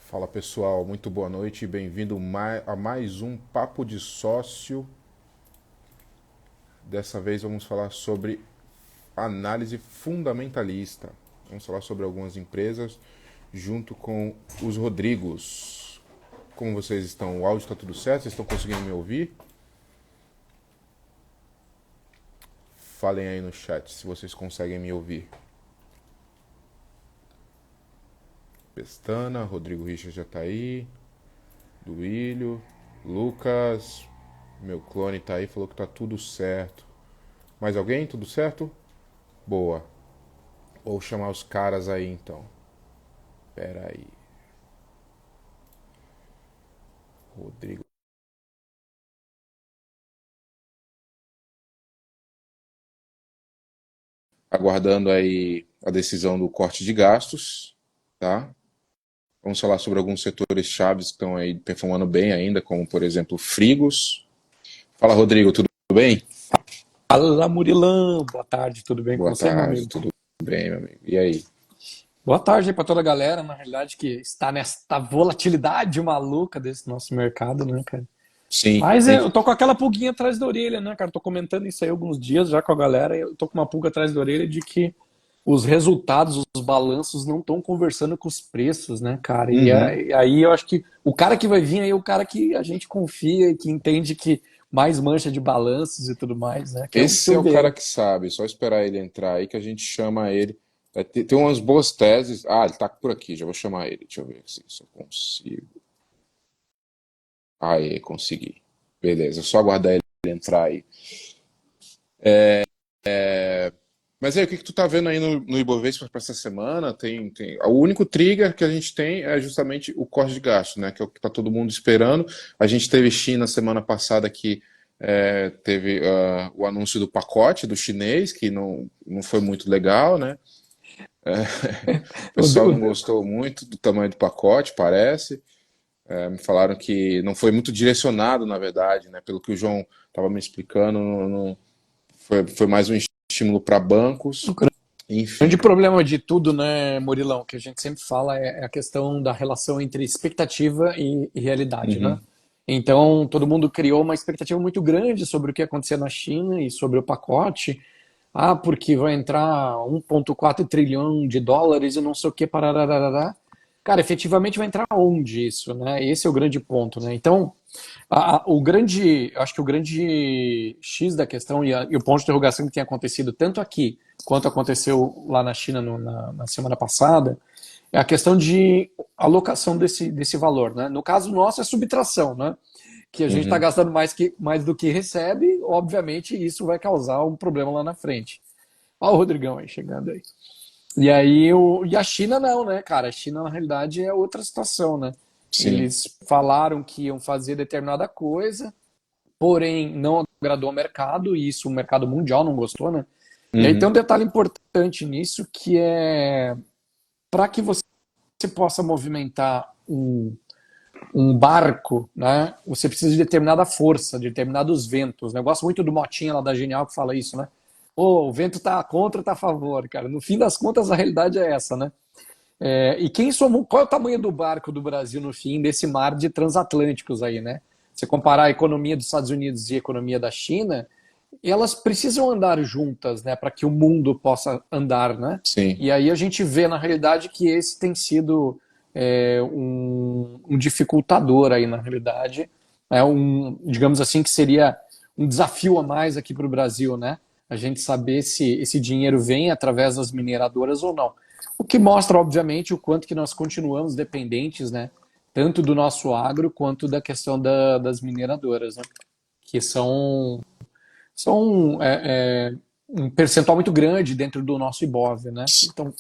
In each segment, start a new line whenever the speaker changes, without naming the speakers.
Fala pessoal, muito boa noite e bem-vindo a mais um Papo de Sócio. Dessa vez vamos falar sobre análise fundamentalista. Vamos falar sobre algumas empresas junto com os Rodrigos. Como vocês estão? O áudio está tudo certo? Vocês estão conseguindo me ouvir? Falem aí no chat se vocês conseguem me ouvir. Pestana, Rodrigo Richard já tá aí. Duílio, Lucas, meu clone tá aí, falou que tá tudo certo. Mais alguém? Tudo certo? Boa. Vou chamar os caras aí então. Pera aí. Rodrigo. Aguardando aí a decisão do corte de gastos, tá? Vamos falar sobre alguns setores chaves que estão aí performando bem ainda, como por exemplo frigos. Fala Rodrigo, tudo bem?
Fala, Murilão. Boa tarde, tudo bem com
Boa
você, meu
tarde,
amigo?
tudo bem, meu amigo? E aí?
Boa tarde aí para toda a galera, na realidade, que está nesta volatilidade maluca desse nosso mercado, né, cara?
Sim,
Mas eu tô com aquela pulguinha atrás da orelha, né, cara? Tô comentando isso aí alguns dias já com a galera, e eu tô com uma pulga atrás da orelha de que os resultados, os balanços não estão conversando com os preços, né, cara?
uhum.
E aí eu acho que o cara que vai vir aí é o cara que a gente confia e que entende que mais mancha de balanços e tudo mais, né? Que é o
Esse é
seu
o cara
bem.
que sabe, só esperar ele entrar aí que a gente chama ele. Tem umas boas teses. Ah, ele tá por aqui, já vou chamar ele. Deixa eu ver se eu consigo. Aê, consegui. Beleza, só aguardar ele entrar aí. Mas aí, o que que tu tá vendo aí no Ibovespa para essa semana? O único trigger que a gente tem é justamente o corte de gasto, né? Que é o que tá todo mundo esperando. A gente teve China semana passada que teve o anúncio do pacote do chinês, que não foi muito legal, né? O
O,
pessoal não
o,
gostou muito do tamanho do pacote, parece. Me falaram que não foi muito direcionado, na verdade, né? Pelo que o João estava me explicando, foi mais um estímulo para
o
bancos,
grande
enfim.
problema de tudo, né, Murilão, que a gente sempre fala é a questão da relação entre expectativa e realidade, né?
Uhum,
Então, todo mundo criou uma expectativa muito grande sobre o que ia acontecer na China e sobre o pacote. Ah, porque vai entrar 1,4 trilhão de dólares e não sei o que, parararará. Cara, efetivamente vai entrar onde isso, né? Esse é o grande ponto, né? Então, acho que o grande X da questão e o ponto de interrogação que tem acontecido tanto aqui quanto aconteceu lá na China na semana passada é a questão de alocação desse valor, né? No caso nosso é subtração, né? Que a gente está
uhum.
gastando mais do que recebe, obviamente isso vai causar um problema lá na frente. Olha o Rodrigão aí chegando aí. E a China não, né, cara? A China, na realidade, é outra situação, né?
Sim.
Eles falaram que iam fazer determinada coisa, porém não agradou ao mercado, e isso o mercado mundial não gostou, né? E aí tem
Uhum.
um detalhe importante nisso, que é para que você possa movimentar um barco, né? Você precisa de determinada força, de determinados ventos. Né? Eu gosto muito do Motinha lá da Genial que fala isso, né? Pô, o vento tá contra, tá a favor, cara. No fim das contas, a realidade é essa, né? E quem somos, qual é o tamanho do barco do Brasil no fim desse mar de transatlânticos aí, né? Você comparar a economia dos Estados Unidos e a economia da China, elas precisam andar juntas, né, para que o mundo possa andar, né?
Sim.
E aí a gente vê na realidade que esse tem sido um dificultador aí na realidade, digamos assim que seria um desafio a mais aqui para o Brasil, né? A gente saber se esse dinheiro vem através das mineradoras ou não. O que mostra, obviamente, o quanto que nós continuamos dependentes, né? Tanto do nosso agro quanto da questão das mineradoras, né? Que são um percentual muito grande dentro do nosso Ibov, né? Então,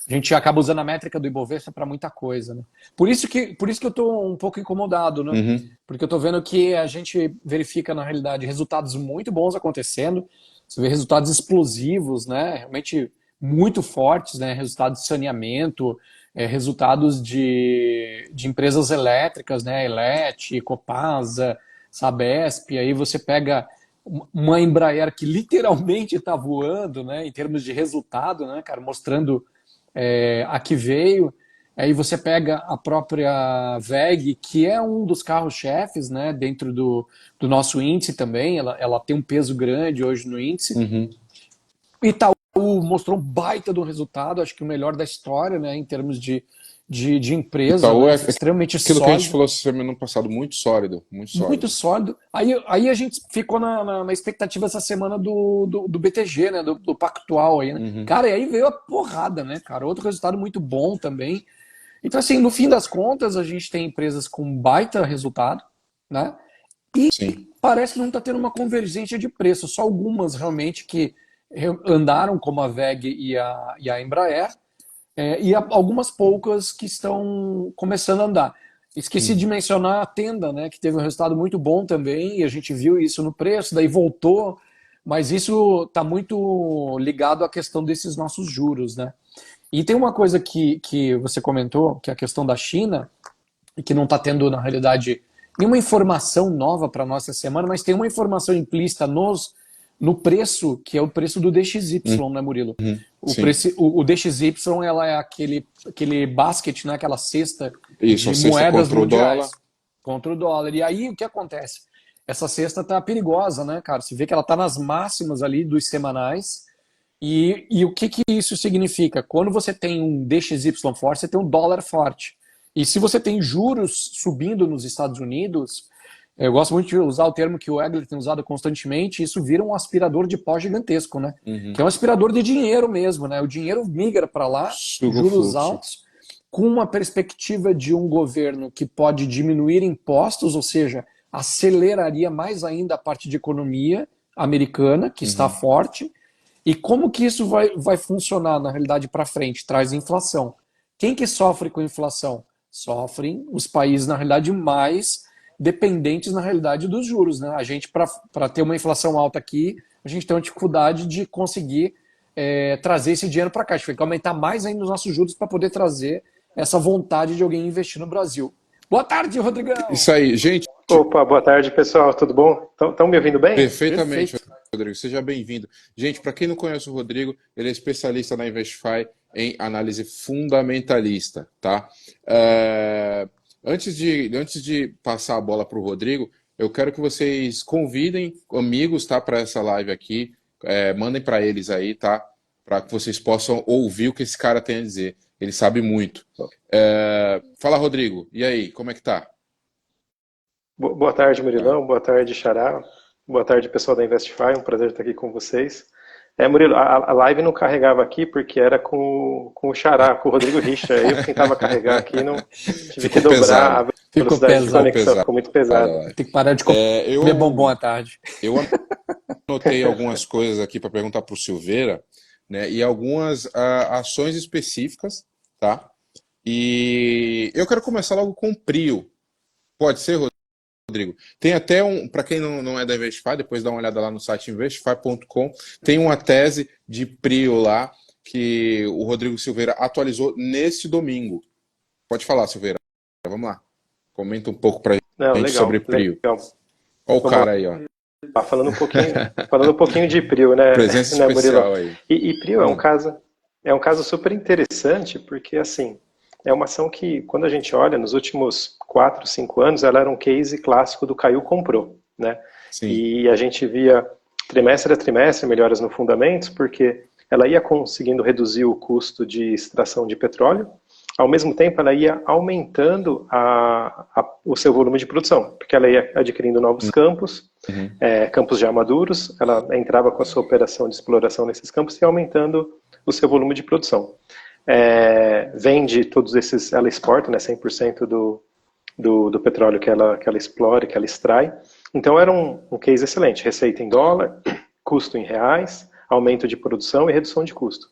a gente acaba usando a métrica do Ibovespa para muita coisa, né? Por isso que eu estou um pouco incomodado, né?
Uhum.
Porque eu estou vendo que a gente verifica, na realidade, resultados muito bons acontecendo, você vê resultados explosivos, né? Realmente muito fortes, né? Resultados de saneamento, resultados de empresas elétricas, né? Elet, Copasa, Sabesp, aí você pega uma Embraer que literalmente está voando, né, em termos de resultado, né, cara, mostrando a que veio. Aí você pega a própria VEG, que é um dos carros-chefes, né, dentro do nosso índice também, ela tem um peso grande hoje no índice.
Uhum.
Itaú mostrou um baita do resultado, acho que o melhor da história, né, em termos de empresa,
Itaú
né,
é
extremamente
aquilo que a gente
sólido.
falou semana passada, muito sólido, muito
Muito
sólido.
sólido. Aí a gente ficou na expectativa essa semana do BTG, né? Do Pactual aí, né?
Uhum.
Cara, e aí veio a porrada, né, cara? Outro resultado muito bom também. Então, assim, no fim das contas, a gente tem empresas com baita resultado, né?
Sim.
Parece que não está tendo uma convergência de preço, só algumas realmente que andaram, como a VEG e a Embraer, e algumas poucas que estão começando a andar. Esqueci de
Uhum.
mencionar a Tenda, né, que teve um resultado muito bom também, e a gente viu isso no preço, daí voltou, mas isso está muito ligado à questão desses nossos juros, né? E tem uma coisa que você comentou, que é a questão da China, e que não está tendo, na realidade, nenhuma informação nova para nossa semana, mas tem uma informação implícita no preço, que é o preço do DXY, né, Murilo?
Uhum.
O,
Sim.
preço, o DXY ela é aquele basket, né, aquela cesta
Isso, a
de
sexta
moedas
contra o dólar.
mundiais contra o dólar. E aí o que acontece? Essa cesta tá perigosa, né, cara? Você vê que ela tá nas máximas ali dos semanais. E o que isso significa? Quando você tem um DXY forte, você tem um dólar forte. E se você tem juros subindo nos Estados Unidos, eu gosto muito de usar o termo que o Egler tem usado constantemente, isso vira um aspirador de pó gigantesco, né?
Uhum.
Que é um aspirador de dinheiro mesmo, né? O dinheiro migra para lá,
Suga o
juros
fluxo.
altos, com uma perspectiva de um governo que pode diminuir impostos, ou seja, aceleraria mais ainda a parte de economia americana, que está
Uhum.
forte. E como que isso vai funcionar na realidade para frente? Traz inflação. Quem que sofre com inflação? Sofrem os países, na realidade, mais dependentes, na realidade, dos juros. Né? A gente, para ter uma inflação alta aqui, a gente tem uma dificuldade de conseguir trazer esse dinheiro para cá. A gente tem que aumentar mais ainda os nossos juros para poder trazer essa vontade de alguém investir no Brasil. Boa tarde, Rodrigão!
Isso aí, gente,
Opa, boa tarde, pessoal. Tudo bom? Estão me ouvindo bem?
perfeitamente,
Perfeito.
Rodrigo. Seja bem-vindo. Gente, para quem não conhece o Rodrigo, ele é especialista na Investify em análise fundamentalista, tá? Antes de passar a bola para o Rodrigo, eu quero que vocês convidem amigos, tá, para essa live aqui. Mandem para eles aí, tá? Para que vocês possam ouvir o que esse cara tem a dizer. Ele sabe muito. Fala, Rodrigo. E aí, como é que tá?
Boa tarde,
Tá.
Murilão. Boa tarde, Xará. Boa tarde, pessoal da Investify. Um prazer estar aqui com vocês. Murilo, a live não carregava aqui porque era com o Xará, com o Rodrigo Richa. Eu que tentava carregar aqui, não tive que
Ficou
dobrar
pesado.
a
Ficou
velocidade de
pesado.
Ficou
conexão.
pesado.
Ficou muito pesado.
Tem que parar de comer bombom
Eu,
à tarde.
eu anotei algumas coisas aqui para perguntar para o Silveira, né? E algumas ações específicas, tá? E eu quero começar logo com o Prio. Pode ser, Rodrigo? Tem até para quem não é da Investify, depois dá uma olhada lá no site investify.com, tem uma tese de Prio lá que o Rodrigo Silveira atualizou nesse domingo. Pode falar, Silveira. Vamos lá. Comenta um pouco para
Não,
gente sobre
legal,
Prio.
legal.
Olha o
Vamos
cara aí, ó.
lá, falando um pouquinho de Prio, né,
Presença
né, Murilo?
especial aí.
E Prio é um caso super interessante porque, assim, é uma ação que, quando a gente olha, nos últimos 4, 5 anos, ela era um case clássico do caiu, comprou, né?
Sim.
E a gente via trimestre a trimestre melhoras no fundamentos, porque ela ia conseguindo reduzir o custo de extração de petróleo, ao mesmo tempo ela ia aumentando o seu volume de produção, porque ela ia adquirindo novos campos,
Uhum.
campos já maduros, ela entrava com a sua operação de exploração nesses campos e aumentando o seu volume de produção. Vende todos esses, ela exporta, né, 100% do petróleo que ela explora, que ela extrai. Então era um case excelente, receita em dólar, custo em reais, aumento de produção e redução de custo.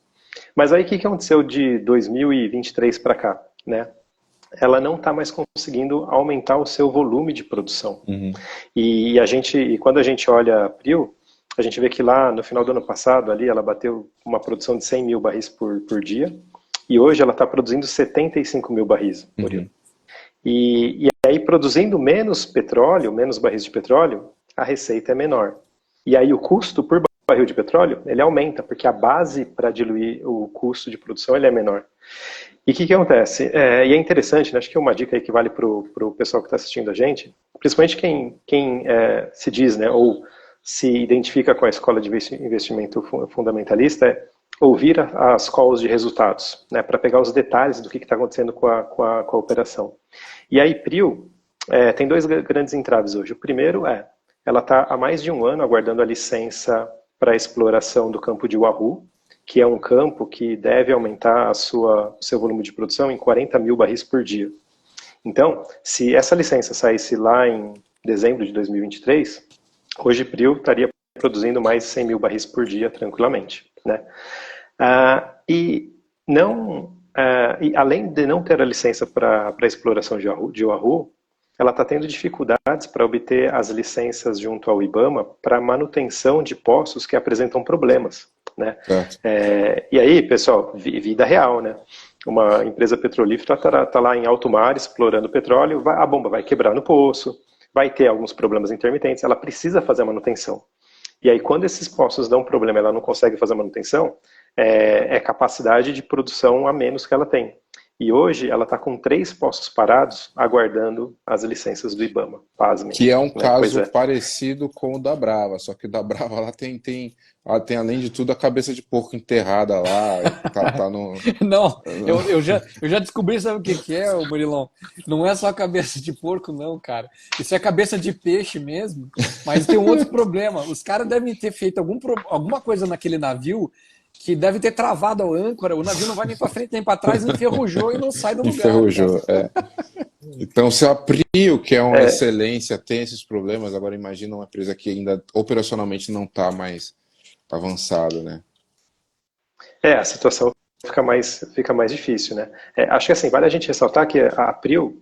Mas aí o que aconteceu de 2023 para cá, né? Ela não está mais conseguindo aumentar o seu volume de produção.
Uhum.
E quando a gente olha a Prio, a gente vê que lá no final do ano passado ali ela bateu uma produção de 100 mil barris por dia, e hoje ela está produzindo 75 mil barris por dia. E aí, produzindo menos petróleo, menos barris de petróleo, a receita é menor. E aí o custo por barril de petróleo, ele aumenta, porque a base para diluir o custo de produção ele é menor. E o que acontece? E é interessante, né? Acho que é uma dica aí que vale para o pessoal que está assistindo a gente, principalmente quem se diz, né, ou se identifica com a escola de investimento fundamentalista, é ouvir as calls de resultados, né, para pegar os detalhes do que está acontecendo com a operação. E aí, PRIO tem dois grandes entraves hoje. O primeiro ela está há mais de um ano aguardando a licença para a exploração do campo de Wahoo, que é um campo que deve aumentar o seu volume de produção em 40 mil barris por dia. Então, se essa licença saísse lá em dezembro de 2023, hoje PRIO estaria produzindo mais de 100 mil barris por dia tranquilamente, né? E além de não ter a licença para a exploração de Wahoo, ela está tendo dificuldades para obter as licenças junto ao IBAMA para manutenção de poços que apresentam problemas, né? E aí, pessoal, vida real, né? Uma empresa petrolífera está lá em alto mar explorando petróleo, a bomba vai quebrar no poço, vai ter alguns problemas intermitentes, ela precisa fazer a manutenção. E aí, quando esses poços dão problema, ela não consegue fazer a manutenção, é capacidade de produção a menos que ela tem. E hoje ela está com 3 poços parados, aguardando as licenças do IBAMA. Pasmem.
Que é um caso parecido com o da Brava, só que o da Brava lá tem além de tudo a cabeça de porco enterrada lá. Tá no...
Não, eu já descobri, sabe o que é, Murilão? Não é só a cabeça de porco, não, cara. Isso é cabeça de peixe mesmo, mas tem um outro problema. Os caras devem ter feito alguma coisa naquele navio que deve ter travado a âncora, o navio não vai nem para frente nem para trás, enferrujou e não sai do lugar.
Enferrujou, Então, se a PRIO, que é uma excelência, tem esses problemas, agora imagina uma empresa que ainda operacionalmente não está mais avançada, né?
A situação fica mais difícil, né? Acho que assim, vale a gente ressaltar que a PRIO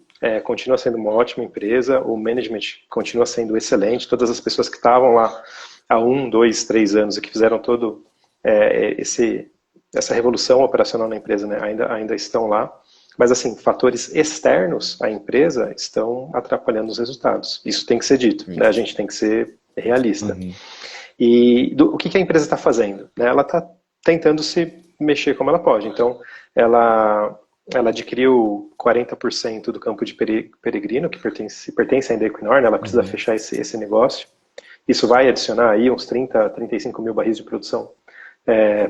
continua sendo uma ótima empresa, o management continua sendo excelente, todas as pessoas que estavam lá há 1, 2, 3 anos e que fizeram todo essa revolução operacional na empresa, né, ainda estão lá, mas assim, fatores externos à empresa estão atrapalhando os resultados. Isso tem que ser dito, né, a gente tem que ser realista. E o que a empresa está fazendo? Né, ela está tentando se mexer como ela pode. Então, ela adquiriu 40% do campo de Peregrino, que pertence ainda à Equinor, né, ela precisa fechar esse negócio. Isso vai adicionar aí uns 35 mil barris de produção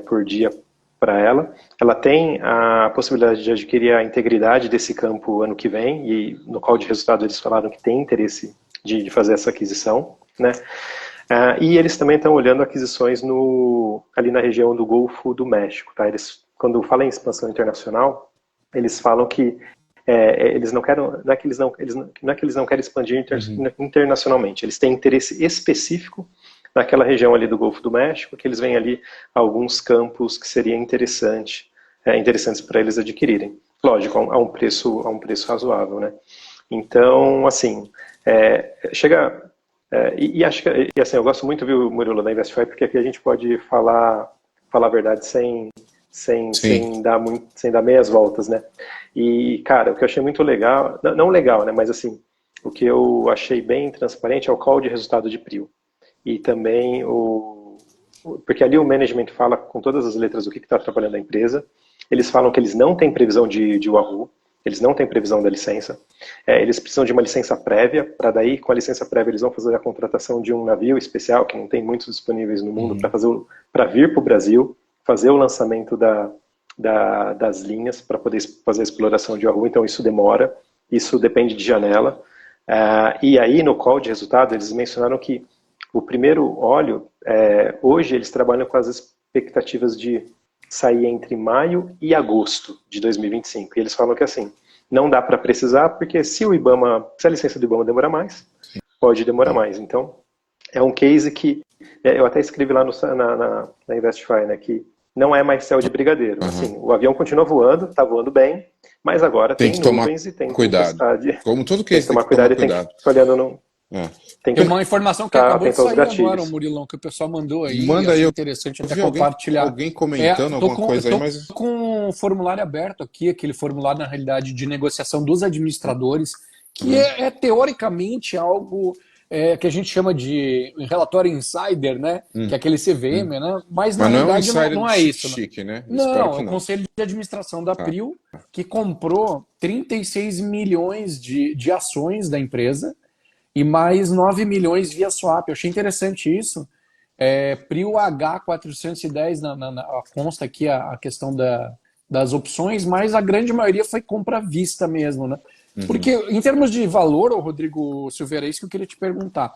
por dia para ela. Ela tem a possibilidade de adquirir a integridade desse campo ano que vem, e no call de resultado eles falaram que tem interesse de fazer essa aquisição, né? E eles também estão olhando aquisições ali na região do Golfo do México, tá? Eles, quando falam em expansão internacional, eles falam que eles não querem, não é que eles não querem expandir internacionalmente, eles têm interesse específico naquela região ali do Golfo do México, que eles veem ali alguns campos que seriam interessantes para eles adquirirem. Lógico, a um preço razoável, né? Então, assim, acho que, assim, eu gosto muito, viu, Murilo, da Investify, porque aqui a gente pode falar a verdade sem dar meias voltas, né? E, cara, o que eu achei muito legal, não legal, né, mas assim, o que eu achei bem transparente é o call de resultado de PRIO. E também porque ali o management fala com todas as letras o que está atrapalhando a empresa. Eles falam que eles não têm previsão de Wahoo, eles não têm previsão da licença. Eles precisam de uma licença prévia, para daí, com a licença prévia, eles vão fazer a contratação de um navio especial, que não tem muitos disponíveis no mundo, para vir para o Brasil, fazer o lançamento das linhas, para poder fazer a exploração de Wahoo. Então isso demora, isso depende de janela. E aí, no call de resultado, eles mencionaram que o primeiro óleo, hoje eles trabalham com as expectativas de sair entre maio e agosto de 2025. E eles falam que assim, não dá para precisar, porque se a licença do IBAMA demorar mais, pode demorar mais. Então, é um case que, eu até escrevi lá na Investify, né, que não é mais céu de brigadeiro. Assim, o avião continua voando, está voando bem, mas agora tem nuvens e tem
tempestade. Como todo case,
tem que tomar cuidado e tem que ficar olhando no...
Tem uma informação que acabou de sair agora, Murilão, que o pessoal mandou aí.
Manda aí,
interessante até compartilhar.
Alguém comentando alguma coisa aí, mas...
Estou com um formulário aberto aqui, aquele formulário, na realidade, de negociação dos administradores, que é teoricamente algo que a gente chama de relatório insider, né? Que é aquele CVM, né? Mas na
Mas não é um
realidade
insider
não
de
é isso, né?
chique, né? Espero
Não, é
que
o
não.
Conselho de Administração da
Tá.
PRIO que comprou 36 milhões de ações da empresa e mais 9 milhões via swap. Eu achei interessante isso. PRIO H410, consta aqui a questão das opções, mas a grande maioria foi compra à vista mesmo, né? Porque em termos de valor, ô Rodrigo Silveira, é isso que eu queria te perguntar.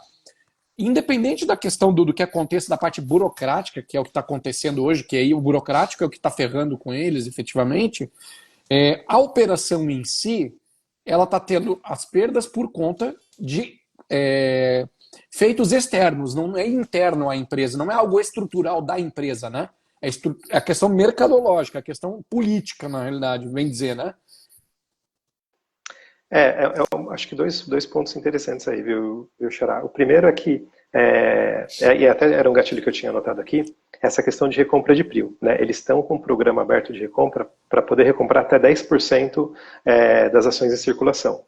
Independente da questão do que aconteça da parte burocrática, que é o que está acontecendo hoje, que aí o burocrático é o que está ferrando com eles, efetivamente, a operação em si, ela está tendo as perdas por conta de feitos externos, não é interno à empresa, não é algo estrutural da empresa, né? É a questão mercadológica, a questão política, na realidade, bem dizer, né?
Acho que dois pontos interessantes aí, viu, Xará? O primeiro é que, e até era um gatilho que eu tinha anotado aqui, essa questão de recompra de PRIO, né? Eles estão com um programa aberto de recompra para poder recomprar até 10% das ações em circulação.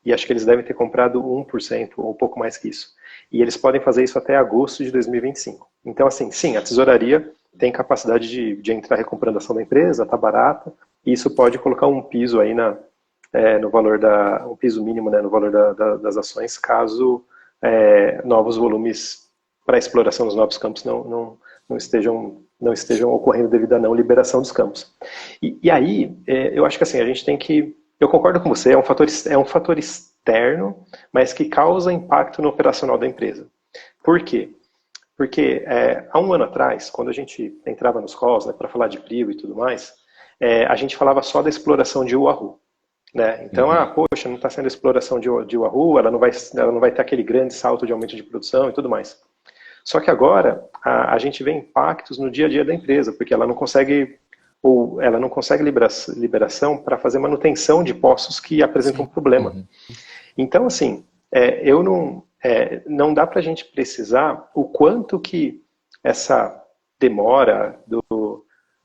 E acho que eles devem ter comprado 1% ou um pouco mais que isso. E eles podem fazer isso até agosto de 2025. Então, assim, sim, a tesouraria tem capacidade de entrar recomprando a ação da empresa, está barata, e isso pode colocar um piso aí no valor um piso mínimo, né, no valor das ações, caso novos volumes para exploração dos novos campos não estejam ocorrendo devido à não liberação dos campos. E aí, eu acho que assim, a gente tem que, eu concordo com você, é um fator externo, mas que causa impacto no operacional da empresa. Por quê? Porque há um ano atrás, quando a gente entrava nos calls, né, para falar de PRIO e tudo mais, a gente falava só da exploração de Wahoo. Né? Então, poxa, não está sendo exploração de Wahoo, ela não vai ter aquele grande salto de aumento de produção e tudo mais. Só que agora a gente vê impactos no dia a dia da empresa, porque ela não consegue liberação para fazer manutenção de poços que apresentam um problema. Então, assim, não dá para a gente precisar o quanto que essa demora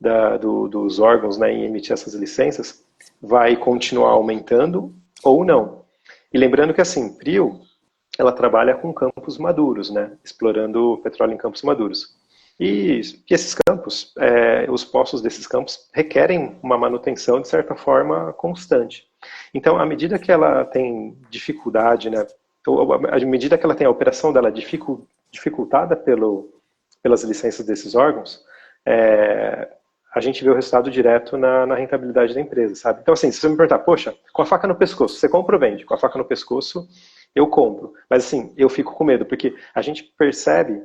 dos órgãos, né, em emitir essas licenças vai continuar aumentando ou não. E lembrando que, assim, PRIO, ela trabalha com campos maduros, né, explorando petróleo em campos maduros. E esses campos, os poços desses campos requerem uma manutenção, de certa forma, constante. Então, à medida que ela tem dificuldade, né, à medida que ela tem a operação dela dificultada pelas licenças desses órgãos, a gente vê o resultado direto na rentabilidade da empresa, sabe? Então, assim, se você me perguntar, poxa, com a faca no pescoço, você compra ou vende? Com a faca no pescoço, eu compro. Mas, assim, eu fico com medo, porque a gente percebe,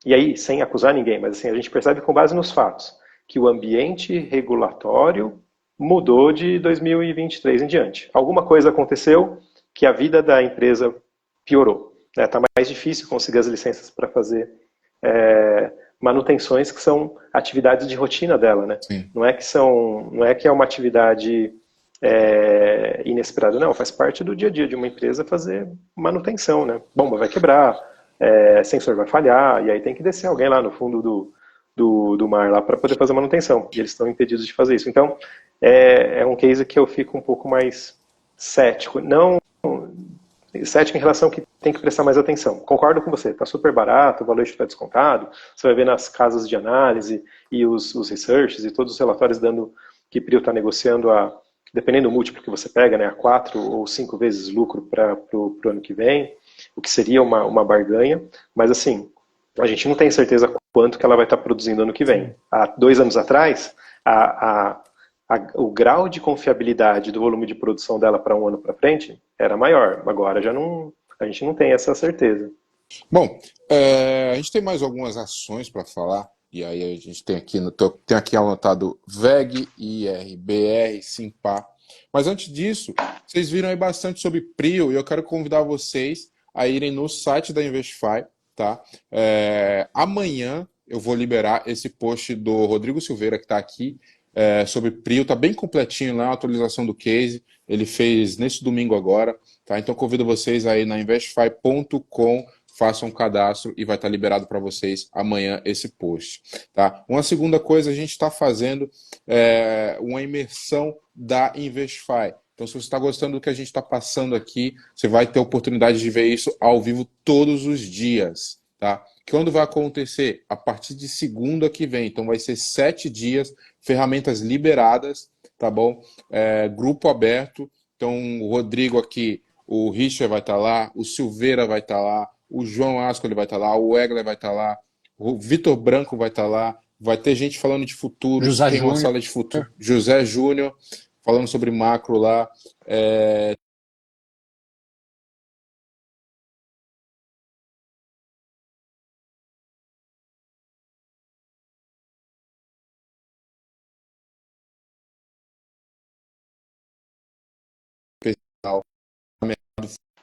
e aí, sem acusar ninguém, mas assim, a gente percebe com base nos fatos, que o ambiente regulatório mudou de 2023 em diante. Alguma coisa aconteceu que a vida da empresa piorou. Está mais difícil conseguir as licenças para fazer manutenções que são atividades de rotina dela, né? Não é que é uma atividade inesperada, não, faz parte do dia a dia de uma empresa fazer manutenção, né? Bomba vai quebrar, sensor vai falhar, e aí tem que descer alguém lá no fundo do mar lá para poder fazer manutenção, e eles estão impedidos de fazer isso. Então, é um case que eu fico um pouco mais cético, cético em relação que tem que prestar mais atenção. Concordo com você, está super barato, o valor está descontado, você vai ver nas casas de análise e os researches e todos os relatórios dando que PRIO está negociando dependendo do múltiplo que você pega, né, a 4 ou 5 vezes lucro para o ano que vem, o que seria uma barganha, mas assim, a gente não tem certeza quanto que ela vai estar produzindo ano que vem. Há 2 anos atrás, o grau de confiabilidade do volume de produção dela para um ano para frente era maior. Agora a gente não tem essa certeza.
Bom, a gente tem mais algumas ações para falar, e aí a gente tem aqui anotado VEG, IR, BR, Simpar. Mas antes disso, vocês viram aí bastante sobre PRIO, e eu quero convidar vocês a irem no site da Investify, tá? Amanhã eu vou liberar esse post do Rodrigo Silveira, que está aqui, sobre PRIO, tá bem completinho lá, a atualização do case, ele fez nesse domingo agora, tá? Então convido vocês aí na investify.com, façam um cadastro e vai estar liberado para vocês amanhã esse post, tá? Uma segunda coisa, a gente está fazendo uma imersão da Investify, Então, se você está gostando do que a gente está passando aqui, você vai ter a oportunidade de ver isso ao vivo todos os dias, tá? Quando vai acontecer? A partir de segunda que vem. Então, vai ser 7 dias, ferramentas liberadas, tá bom? Grupo aberto. Então, o Rodrigo aqui, o Richard vai estar lá, o Silveira vai estar lá, o João Ascoli vai estar lá, o Egler vai estar lá, o Vitor Branco vai estar lá, vai ter gente falando de futuro,
José
tem uma
Júnior.
sala de futuro, José Júnior falando sobre macro lá,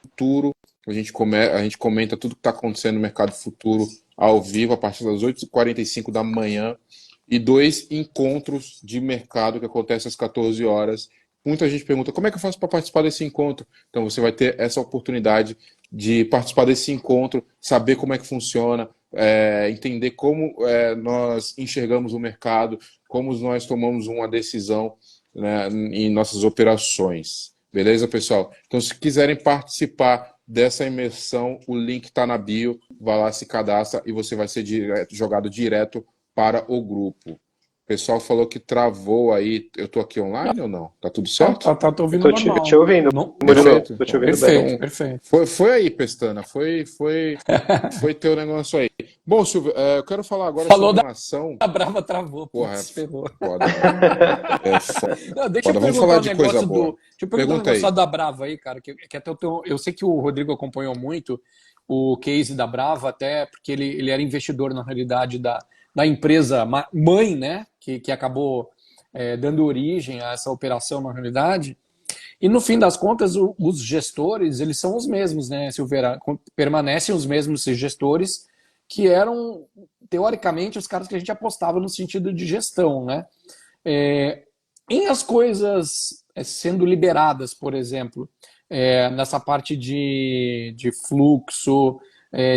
futuro, a gente comenta tudo que está acontecendo no mercado futuro ao vivo a partir das 8h45 da manhã e 2 encontros de mercado que acontecem às 14 horas. Muita gente pergunta como é que eu faço para participar desse encontro? Então você vai ter essa oportunidade de participar desse encontro, saber como é que funciona, entender como nós enxergamos o mercado, como nós tomamos uma decisão, né, em nossas operações. Beleza, pessoal? Então, se quiserem participar dessa imersão, o link está na bio, vai lá, se cadastra e você vai ser jogado direto para o grupo. O pessoal falou que travou aí. Eu estou aqui online ou não? Tá tudo certo?
Tô ouvindo normal.
Te ouvindo,
Não?
Murilo, tô te ouvindo
Perfeito,
bem.
perfeito.
Foi aí, Pestana. Foi teu negócio aí. Bom, Silvio, eu quero falar agora
Falou
sobre uma ação.
A Brava travou,
Porra,
putz, ferrou.
foda.
Não, deixa eu
Vamos
perguntar
falar
um
de coisa
negócio
boa.
Deixa eu perguntar um
Pergunta
negócio
aí.
da Brava aí, cara, que até eu sei que o Rodrigo acompanhou muito o case da Brava, até porque ele era investidor, na realidade, da empresa mãe, né, que acabou dando origem a essa operação, na realidade. E no fim das contas, os gestores, eles são os mesmos, né, Silveira? Permanecem os mesmos gestores que eram, teoricamente, os caras que a gente apostava no sentido de gestão, né? Em as coisas sendo liberadas, por exemplo, nessa parte de fluxo,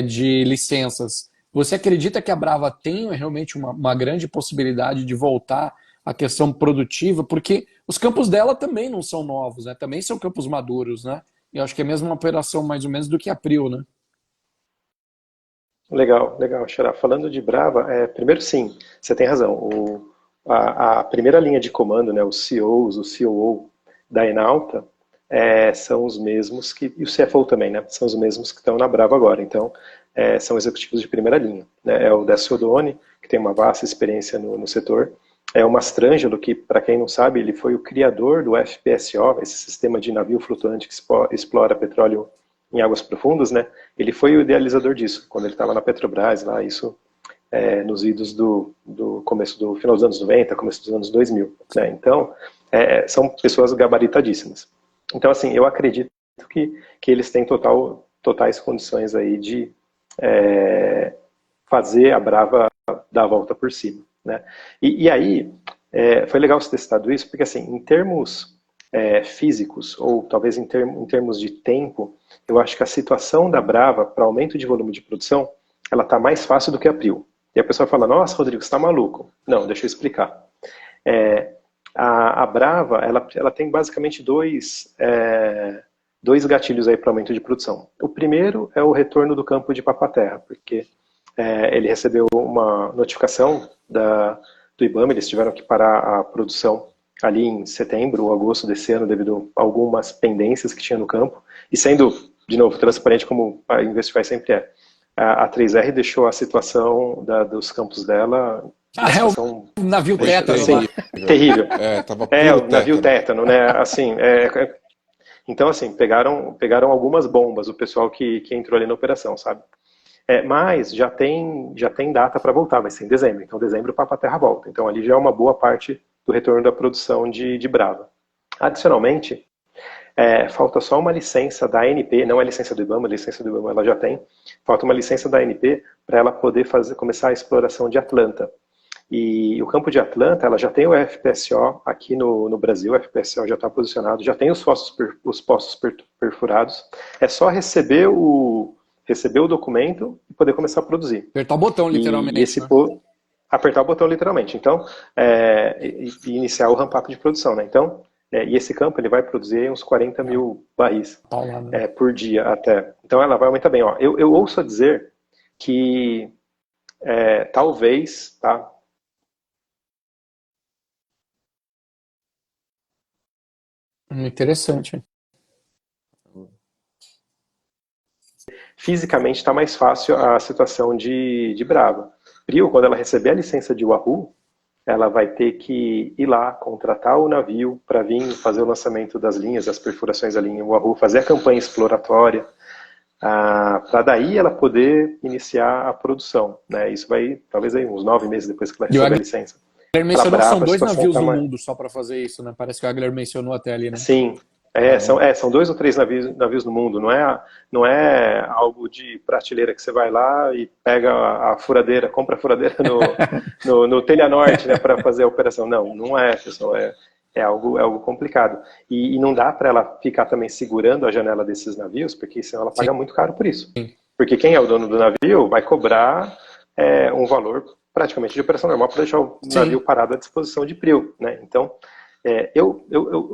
de licenças, você acredita que a Brava tem realmente uma grande possibilidade de voltar à questão produtiva? Porque os campos dela também não são novos, né? Também são campos maduros, né? E eu acho que é a mesma operação, mais ou menos, do que a Prio, né?
Legal, legal, Xará. Falando de Brava, primeiro sim, você tem razão. A primeira linha de comando, né, os CEOs, o COO da Enalta, são os mesmos e o CFO também, né, são os mesmos que estão na Brava agora. Então, são executivos de primeira linha. Né, é o Décio Odoni, que tem uma vasta experiência no setor. É o Mastrangelo, que, para quem não sabe, ele foi o criador do FPSO, esse sistema de navio flutuante que explora petróleo em águas profundas, né? Ele foi o idealizador disso, quando ele estava na Petrobras, lá, isso nos idos do começo do final dos anos 90, começo dos anos 2000, né? Então, são pessoas gabaritadíssimas. Então, assim, eu acredito que eles têm totais condições aí de fazer a Brava dar a volta por cima, né? E aí, foi legal você ter citado isso, porque, assim, em termos físicos, ou talvez em termos de tempo, eu acho que a situação da Brava para aumento de volume de produção, ela está mais fácil do que a Prio. E a pessoa fala, nossa, Rodrigo, você está maluco. Não, deixa eu explicar. A Brava, ela tem basicamente dois gatilhos aí para aumento de produção. O primeiro é o retorno do campo de Papa-Terra, porque ele recebeu uma notificação do IBAMA, eles tiveram que parar a produção ali em setembro ou agosto desse ano, devido a algumas pendências que tinha no campo, e sendo, de novo, transparente como a Investify sempre é. A 3R deixou a situação dos campos dela
o navio tétano lá.
terrível.
Tava
o navio tétano, né? Assim, então, assim, pegaram algumas bombas, o pessoal que entrou ali na operação, sabe? Mas já tem data para voltar, vai ser em dezembro. Então, dezembro o Papa-Terra volta. Então, ali já é uma boa parte do retorno da produção de Brava. Adicionalmente, falta só uma licença da ANP, não é licença do IBAMA, a licença do IBAMA ela já tem, falta uma licença da ANP para ela poder começar a exploração de Atlanta. E o campo de Atlanta, ela já tem o FPSO aqui no Brasil, o FPSO já está posicionado, já tem os poços perfurados, é só receber o documento e poder começar a produzir.
Apertar o botão, literalmente.
Apertar o botão, literalmente. Então, e iniciar o ramp-up de produção, né? Então, E esse campo ele vai produzir uns 40 mil barris
Paulada.
por dia até. Então ela vai aumentar bem. Ó, eu ouço dizer que talvez, tá?
Interessante.
Fisicamente está mais fácil a situação de Brava. Prio, quando ela receber a licença de Wahoo, ela vai ter que ir lá, contratar o navio para vir fazer o lançamento das linhas, das perfurações da linha Wahoo, fazer a campanha exploratória, para daí ela poder iniciar a produção. Né? Isso vai, talvez, aí, uns 9 meses depois que ela receber a licença.
Agler mencionou que
Brava,
são 2 navios no
mais...
mundo só para fazer isso, né? Parece que o Agler mencionou até ali, né?
Sim, são 2 ou 3 navios no mundo, não é algo de prateleira que você vai lá e pega a furadeira, compra a furadeira no Telha Norte, né, para fazer a operação. Não é, pessoal, é algo complicado. E não dá para ela ficar também segurando a janela desses navios, porque senão ela paga muito caro por isso. Porque quem é o dono do navio vai cobrar um valor praticamente de operação normal para deixar o navio parado à disposição de Prio, né? Então, eu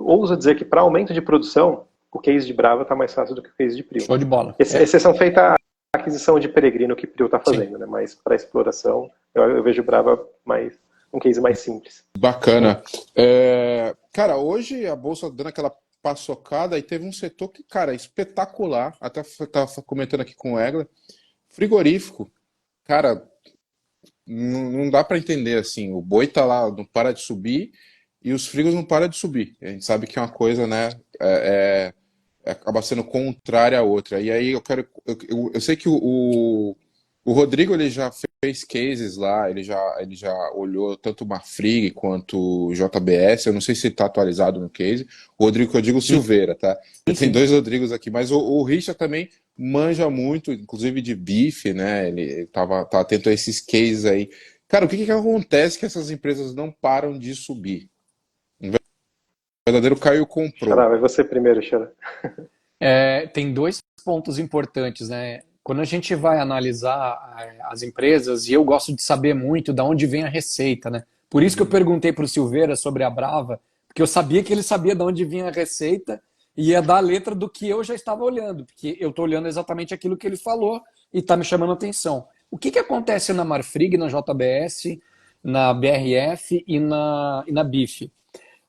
ouso dizer que para aumento de produção, o case de Brava está mais fácil do que o case de Prio.
Show de bola.
Exceção feita a aquisição de Peregrino que Prio está fazendo, né? Mas para exploração, eu vejo Brava um case mais simples.
Bacana. Cara, hoje a Bolsa dando aquela paçocada e teve um setor que, cara, espetacular. Até estava comentando aqui com o Egla. Frigorífico. Cara, não dá para entender assim. O boi tá lá, não para de subir. E os frigos não param de subir. A gente sabe que é uma coisa, né? Acaba sendo contrária à outra. E aí eu sei que o Rodrigo ele já fez cases lá, ele já olhou tanto o Marfrig quanto o JBS. Eu não sei se ele está atualizado no case. O Rodrigo, que eu digo Silveira, tá? Tem 2 Rodrigos aqui, mas o Richard também manja muito, inclusive de bife, né? Ele tá atento a esses cases aí. Cara, o que acontece que essas empresas não param de subir? O verdadeiro Caio comprou.
Xará, vai você primeiro, Xará.
Tem 2 pontos importantes, né? Quando a gente vai analisar as empresas, e eu gosto de saber muito de onde vem a receita, né? Por isso que eu perguntei para o Silveira sobre a Brava, porque eu sabia que ele sabia de onde vinha a receita e ia dar a letra do que eu já estava olhando, porque eu estou olhando exatamente aquilo que ele falou e está me chamando a atenção. O que acontece na Marfrig, na JBS, na BRF e na BIF?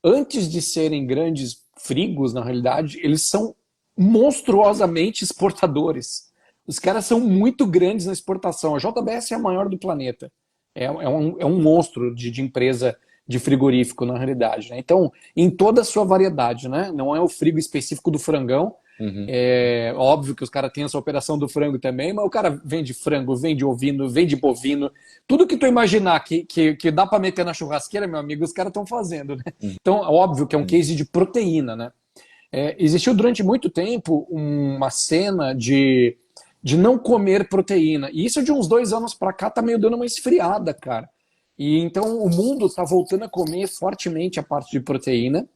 Antes de serem grandes frigos, na realidade, eles são monstruosamente exportadores. Os caras são muito grandes na exportação. A JBS é a maior do planeta. É um monstro de empresa de frigorífico, na realidade. Né? Então, em toda a sua variedade, né? Não é o frigo específico do frangão. É óbvio que os caras têm essa operação do frango também, mas o cara vende frango, vende ovino, vende bovino. Tudo que tu imaginar que dá para meter na churrasqueira, meu amigo, os caras estão fazendo. Né? Então, óbvio que é um case de proteína. Né? Existiu durante muito tempo uma cena de não comer proteína. E isso de uns 2 anos para cá tá meio dando uma esfriada, cara. E então o mundo está voltando a comer fortemente a parte de proteína.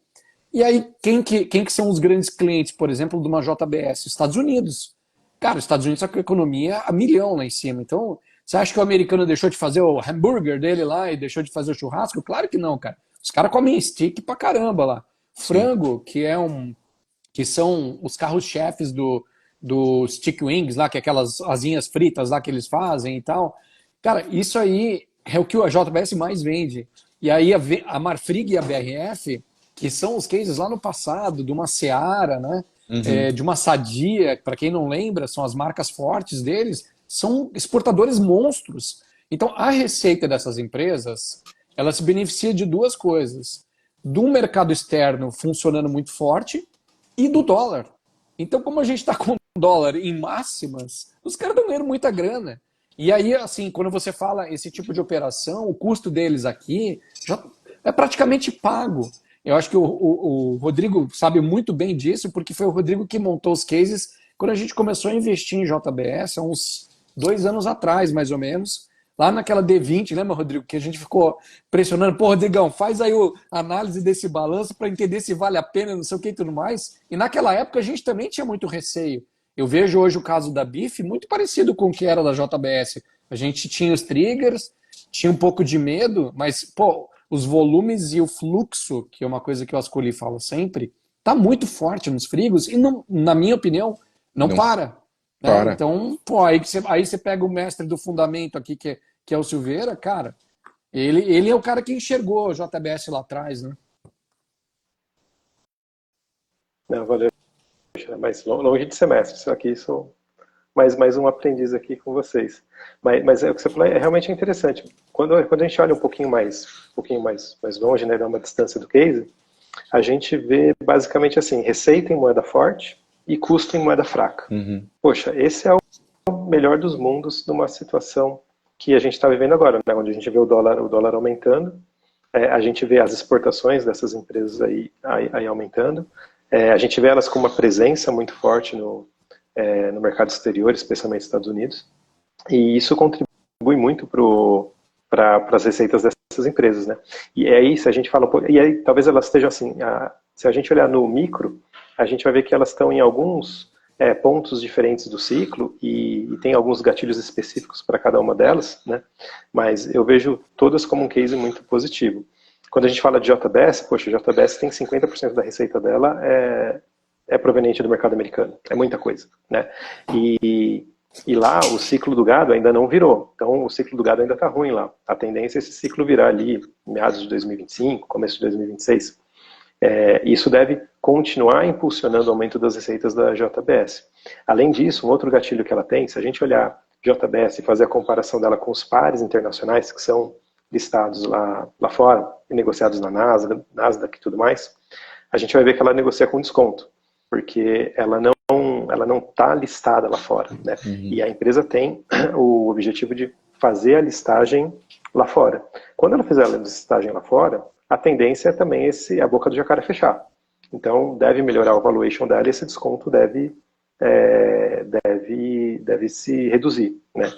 E aí, quem que são os grandes clientes, por exemplo, de uma JBS? Estados Unidos. Cara, os Estados Unidos está com a economia a milhão lá em cima. Então, você acha que o americano deixou de fazer o hambúrguer dele lá e deixou de fazer o churrasco? Claro que não, cara. Os caras comem steak pra caramba lá. Frango, que são os carros-chefes do stick wings lá, que é aquelas asinhas fritas lá que eles fazem e tal. Cara, isso aí é o que a JBS mais vende. E aí a Marfrig e a BRF, que são os cases lá no passado, de uma Seara, né? De uma Sadia, para quem não lembra, são as marcas fortes deles, são exportadores monstros. Então, a receita dessas empresas, ela se beneficia de 2 coisas. Do mercado externo funcionando muito forte e do dólar. Então, como a gente está com dólar em máximas, os caras estão ganhando muita grana. E aí, assim, quando você fala esse tipo de operação, o custo deles aqui já é praticamente pago. Eu acho que o Rodrigo sabe muito bem disso, porque foi o Rodrigo que montou os cases quando a gente começou a investir em JBS, há uns 2 anos atrás, mais ou menos, lá naquela D20, lembra, Rodrigo, que a gente ficou pressionando, pô, Rodrigão, faz aí a análise desse balanço para entender se vale a pena, não sei o que e tudo mais. E naquela época a gente também tinha muito receio. Eu vejo hoje o caso da BIF muito parecido com o que era da JBS. A gente tinha os triggers, tinha um pouco de medo, mas, pô, os volumes e o fluxo, que é uma coisa que o Ascoli fala sempre, tá muito forte nos frigos e, não, na minha opinião, não
Não
para. Né?
para.
Então, pô, aí você pega o mestre do fundamento aqui, que é o Silveira, cara, ele é o cara que enxergou o JBS lá atrás, né?
Não, valeu. Mas longe de ser mestre, isso aqui sou mais um aprendiz aqui com vocês. Mas é o que você falou, é realmente interessante. Quando a gente olha um pouquinho mais longe, né, dá uma distância do case, a gente vê basicamente assim, receita em moeda forte e custo em moeda fraca.
Uhum.
Poxa, esse é o melhor dos mundos numa situação que a gente está vivendo agora, né, onde a gente vê o dólar aumentando, a gente vê as exportações dessas empresas aí aumentando, a gente vê elas com uma presença muito forte no mercado exterior, especialmente nos Estados Unidos, e isso contribui muito para as receitas dessas empresas, né? E aí, se a gente fala, e aí talvez elas estejam assim, se a gente olhar no micro, a gente vai ver que elas estão em alguns pontos diferentes do ciclo e tem alguns gatilhos específicos para cada uma delas, né? Mas eu vejo todas como um case muito positivo. Quando a gente fala de JBS, poxa, a JBS tem 50% da receita dela é proveniente do mercado americano. É muita coisa, né? E lá o ciclo do gado ainda não virou. Então o ciclo do gado ainda está ruim lá. A tendência é esse ciclo virar ali meados de 2025, começo de 2026. Isso deve continuar impulsionando o aumento das receitas da JBS. Além disso, um outro gatilho que ela tem, se a gente olhar JBS e fazer a comparação dela com os pares internacionais que são listados lá fora, e negociados na Nasdaq e tudo mais, a gente vai ver que ela negocia com desconto, porque ela não está listada lá fora, né?
Uhum.
E a empresa tem o objetivo de fazer a listagem lá fora. Quando ela fizer a listagem lá fora, a tendência é também a boca do jacaré fechar. Então, deve melhorar o valuation dela e esse desconto deve se reduzir, né?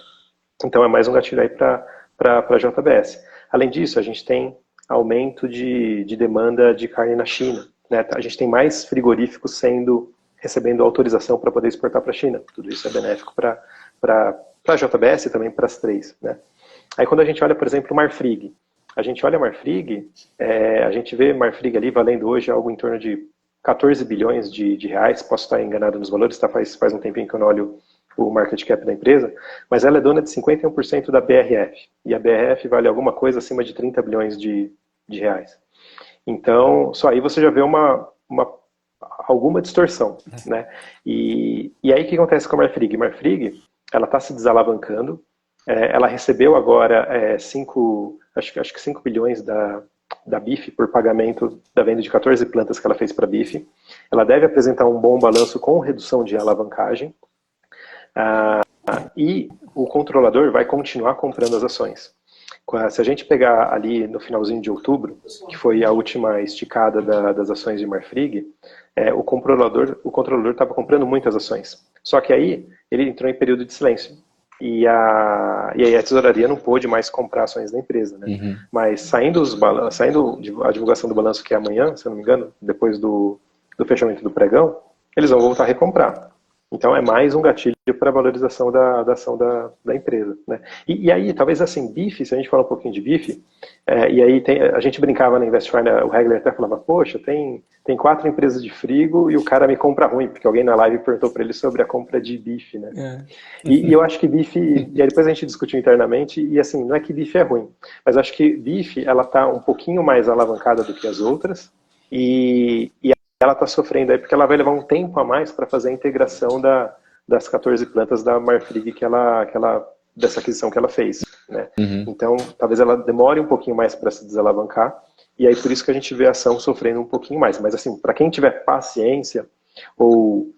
Então, é mais um gatilho aí para a JBS. Além disso, a gente tem aumento de demanda de carne na China, né? A gente tem mais frigoríficos recebendo autorização para poder exportar para a China. Tudo isso é benéfico para a JBS e também para as três, né? Aí quando a gente olha, por exemplo, o Marfrig, a gente olha Marfrig, a gente vê Marfrig ali valendo hoje algo em torno de 14 bilhões de reais, posso estar enganado nos valores, tá? Faz um tempinho que eu não olho o market cap da empresa, mas ela é dona de 51% da BRF, e a BRF vale alguma coisa acima de 30 bilhões de reais. Então, só aí você já vê alguma distorção, né? E aí o que acontece com a Marfrig? Marfrig, ela está se desalavancando, ela recebeu agora acho que 5 bilhões da BIF por pagamento da venda de 14 plantas que ela fez para a BIF. Ela deve apresentar um bom balanço com redução de alavancagem, e o controlador vai continuar comprando as ações. Se a gente pegar ali no finalzinho de outubro, que foi a última esticada das ações de Marfrig, o controlador estava comprando muitas ações. Só que aí ele entrou em período de silêncio. E aí a tesouraria não pôde mais comprar ações da empresa, né?
Uhum.
Mas saindo a divulgação do balanço, que é amanhã, se eu não me engano, depois do fechamento do pregão, eles vão voltar a recomprar. Então é mais um gatilho para a valorização da ação da empresa, né? E aí, talvez assim, BIF, se a gente falar um pouquinho de BIF, e aí a gente brincava na Investify, né, o Hegler até falava, poxa, tem 4 empresas de frigo e o cara me compra ruim, porque alguém na live perguntou para ele sobre a compra de BIF, né? E eu acho que BIF, e aí depois a gente discutiu internamente, e assim, não é que BIF é ruim, mas acho que BIF, ela está um pouquinho mais alavancada do que as outras, e ela está sofrendo aí porque ela vai levar um tempo a mais para fazer a integração das 14 plantas da Marfrig dessa aquisição que ela fez, né?
Uhum.
Então, talvez ela demore um pouquinho mais para se desalavancar, e aí por isso que a gente vê a ação sofrendo um pouquinho mais. Mas assim, para quem tiver paciência ou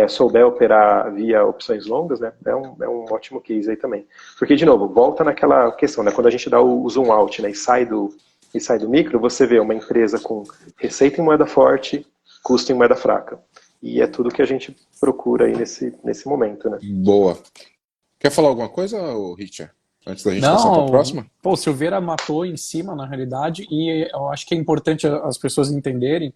souber operar via opções longas, né, é um ótimo case aí também. Porque, de novo, volta naquela questão, né, quando a gente dá o zoom out, né, e sai do micro, você vê uma empresa com receita em moeda forte, custo em moeda fraca. E é tudo que a gente procura aí nesse momento, né?
Boa. Quer falar alguma coisa, Richard? Antes da gente passar para a próxima?
Pô, o Silveira matou em cima, na realidade, e eu acho que é importante as pessoas entenderem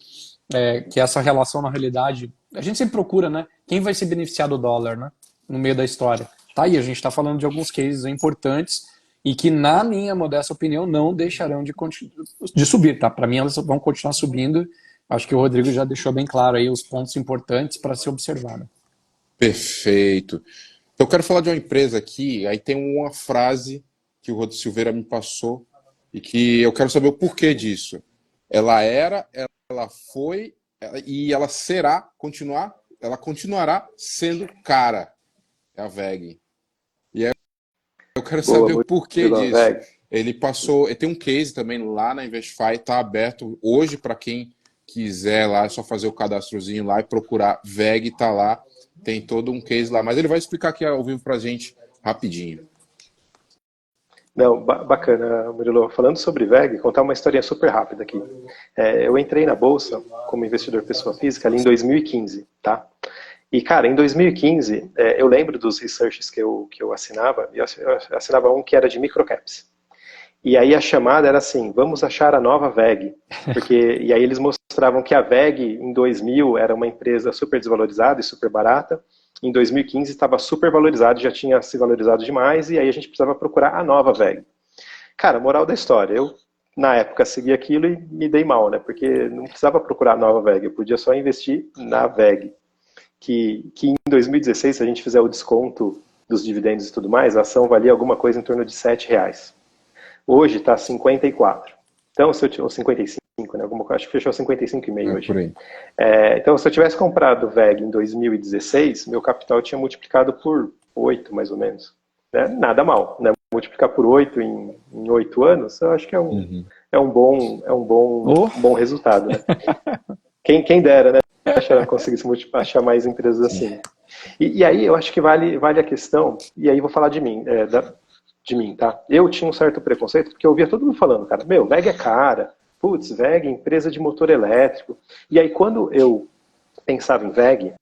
que essa relação, na realidade, a gente sempre procura, né? Quem vai se beneficiar do dólar, né? No meio da história. Tá aí, a gente está falando de alguns cases importantes e que, na minha modesta opinião, não deixarão de subir, tá? Para mim, elas vão continuar subindo. Acho que o Rodrigo já deixou bem claro aí os pontos importantes para se observar, né?
Perfeito. Eu quero falar de uma empresa aqui, aí tem uma frase que o Rodrigo Silveira me passou e que eu quero saber o porquê disso. Ela era, ela foi e ela ela continuará sendo cara, é a VEG. E aí eu quero
Boa,
saber o porquê
Murilo,
disso.
VEG.
Ele tem um case também lá na Investify, está aberto hoje para quem quiser lá, é só fazer o cadastrozinho lá e procurar VEG, tá lá, tem todo um case lá, mas ele vai explicar aqui ao vivo pra gente rapidinho.
Não, bacana, Murilo. Falando sobre VEG, contar uma historinha super rápida aqui. Eu entrei na Bolsa como investidor pessoa física ali em 2015, tá? E, cara, em 2015, eu lembro dos researches que eu assinava, e eu assinava um que era de microcaps. E aí a chamada era assim, vamos achar a nova VEG. E aí eles mostravam que a VEG em 2000 era uma empresa super desvalorizada e super barata. Em 2015 estava super valorizado, já tinha se valorizado demais, e aí a gente precisava procurar a nova VEG. Cara, moral da história, eu na época segui aquilo e me dei mal, né? Porque não precisava procurar a nova VEG, eu podia só investir na VEG. Que em 2016, se a gente fizer o desconto dos dividendos e tudo mais, a ação valia alguma coisa em torno de R$7. Hoje está 54. Então, se eu ou 55, né? Acho que fechou 55,5 hoje.
Por aí.
Então, se eu tivesse comprado o VEG em 2016, meu capital tinha multiplicado por 8, mais ou menos. Né? Nada mal, né? Multiplicar por 8 em 8 anos, eu acho que é um bom resultado, né? Quem dera, né? Conseguisse achar mais empresas assim. E aí, eu acho que vale a questão, e aí vou falar de mim, tá? Eu tinha um certo preconceito, porque eu ouvia todo mundo falando, cara, meu, VEG é cara, putz, VEG, empresa de motor elétrico. E aí, quando eu pensava em VEG,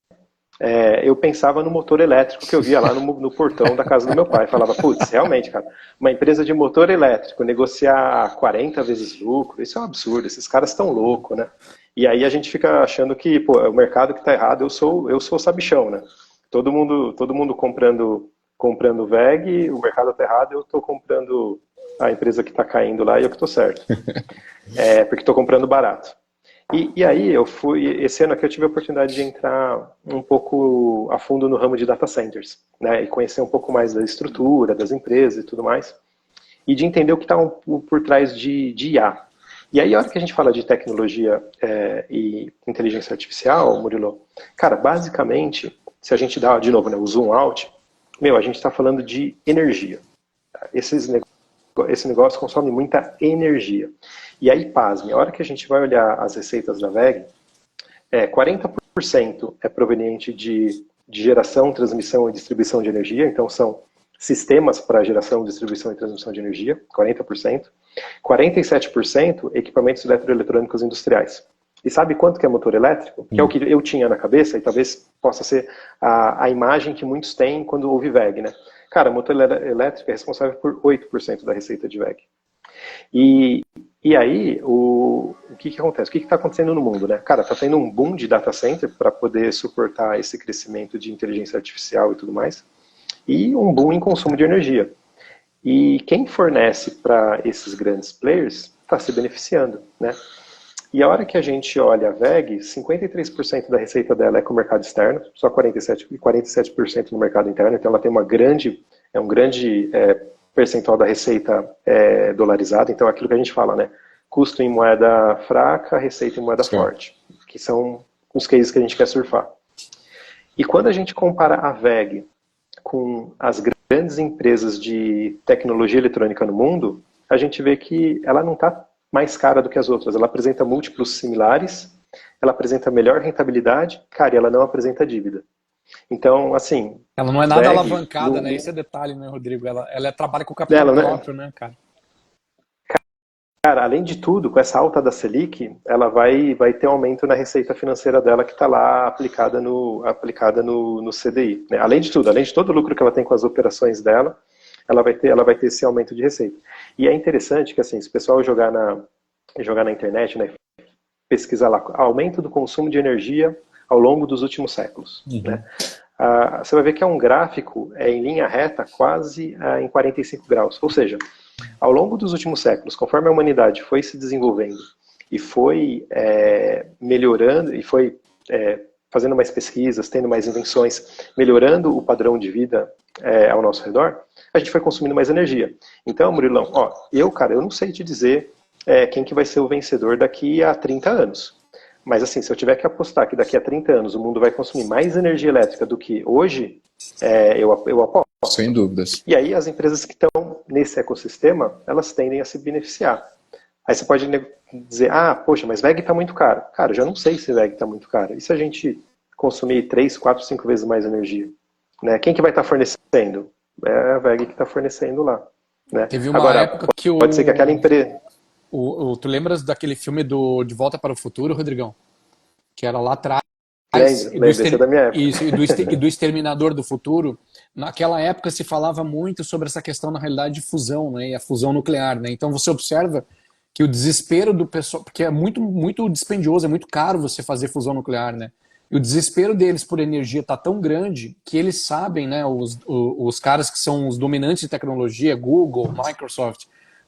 eu pensava no motor elétrico que eu via lá no portão da casa do meu pai. Falava, putz, realmente, cara, uma empresa de motor elétrico negociar 40 vezes lucro, isso é um absurdo, esses caras estão loucos, né? E aí a gente fica achando que, pô, é o mercado que está errado, eu sou o sabichão, né? Todo mundo comprando VEG, o mercado está errado, eu estou comprando a empresa que está caindo lá e eu que estou certo. Porque estou comprando barato. E aí esse ano aqui eu tive a oportunidade de entrar um pouco a fundo no ramo de data centers, né? E conhecer um pouco mais da estrutura, das empresas e tudo mais. E de entender o que está por trás de IA. E aí, a hora que a gente fala de tecnologia e inteligência artificial, Murilo, cara, basicamente, se a gente dá, de novo, né, o zoom out, a gente está falando de energia. Esse negócio consome muita energia. E aí, pasme, a hora que a gente vai olhar as receitas da VEG, 40% é proveniente de geração, transmissão e distribuição de energia, então são sistemas para geração, distribuição e transmissão de energia, 40%. 47% equipamentos eletroeletrônicos industriais. E sabe quanto que é motor elétrico? Que é o que eu tinha na cabeça, e talvez possa ser a imagem que muitos têm quando ouve VEG, né? Cara, motor elétrico é responsável por 8% da receita de VEG. E aí, o que acontece? O que está acontecendo no mundo, né? Cara, está tendo um boom de data center para poder suportar esse crescimento de inteligência artificial e tudo mais, e um boom em consumo de energia. E quem fornece para esses grandes players está se beneficiando, né? E a hora que a gente olha a VEG, 53% da receita dela é com o mercado externo, só 47% no mercado interno, então ela tem um grande percentual da receita dolarizada, então é aquilo que a gente fala, né? Custo em moeda fraca, receita em moeda forte, que são os cases que a gente quer surfar. E quando a gente compara a VEG com as grandes empresas de tecnologia eletrônica no mundo, a gente vê que ela não está mais cara do que as outras. Ela apresenta múltiplos similares, ela apresenta melhor rentabilidade, cara, e ela não apresenta dívida. Então, assim...
Ela não é nada alavancada, né? Esse é detalhe, né, Rodrigo? Ela trabalha com capital próprio, né, cara?
Cara, além de tudo, com essa alta da Selic, ela vai ter um aumento na receita financeira dela que está lá aplicada no CDI. Né? Além de tudo, além de todo o lucro que ela tem com as operações dela, ela vai ter esse aumento de receita. E é interessante que, assim, se o pessoal jogar na internet, né, pesquisar lá, aumento do consumo de energia ao longo dos últimos séculos. Né? você vai ver que é um gráfico em linha reta quase em 45 graus. Ou seja, ao longo dos últimos séculos, conforme a humanidade foi se desenvolvendo e foi melhorando, e foi fazendo mais pesquisas, tendo mais invenções, melhorando o padrão de vida ao nosso redor, a gente foi consumindo mais energia. Então, Murilão, cara, eu não sei te dizer quem que vai ser o vencedor daqui a 30 anos. Mas assim, se eu tiver que apostar que daqui a 30 anos o mundo vai consumir mais energia elétrica do que hoje, eu aposto.
Sem dúvidas.
E aí as empresas que estão nesse ecossistema, elas tendem a se beneficiar. Aí você pode dizer, poxa, mas VEG está muito caro. Cara, eu já não sei se VEG está muito caro. E se a gente consumir 3, 4, 5 vezes mais energia? Né? Quem que vai estar fornecendo? É a VEG que está fornecendo lá. Né?
Teve uma época que
pode ser que aquela empresa...
Tu lembras daquele filme De Volta para o Futuro, Rodrigão? Que era lá atrás.
Lembro, da minha época.
Isso, e do Exterminador do Futuro. Naquela época se falava muito sobre essa questão, na realidade, de fusão, né? E a fusão nuclear, né? Então você observa que o desespero do pessoal, porque é muito, muito dispendioso, é muito caro você fazer fusão nuclear, né? E o desespero deles por energia está tão grande que eles sabem, né? Os caras que são os dominantes de tecnologia, Google, Microsoft,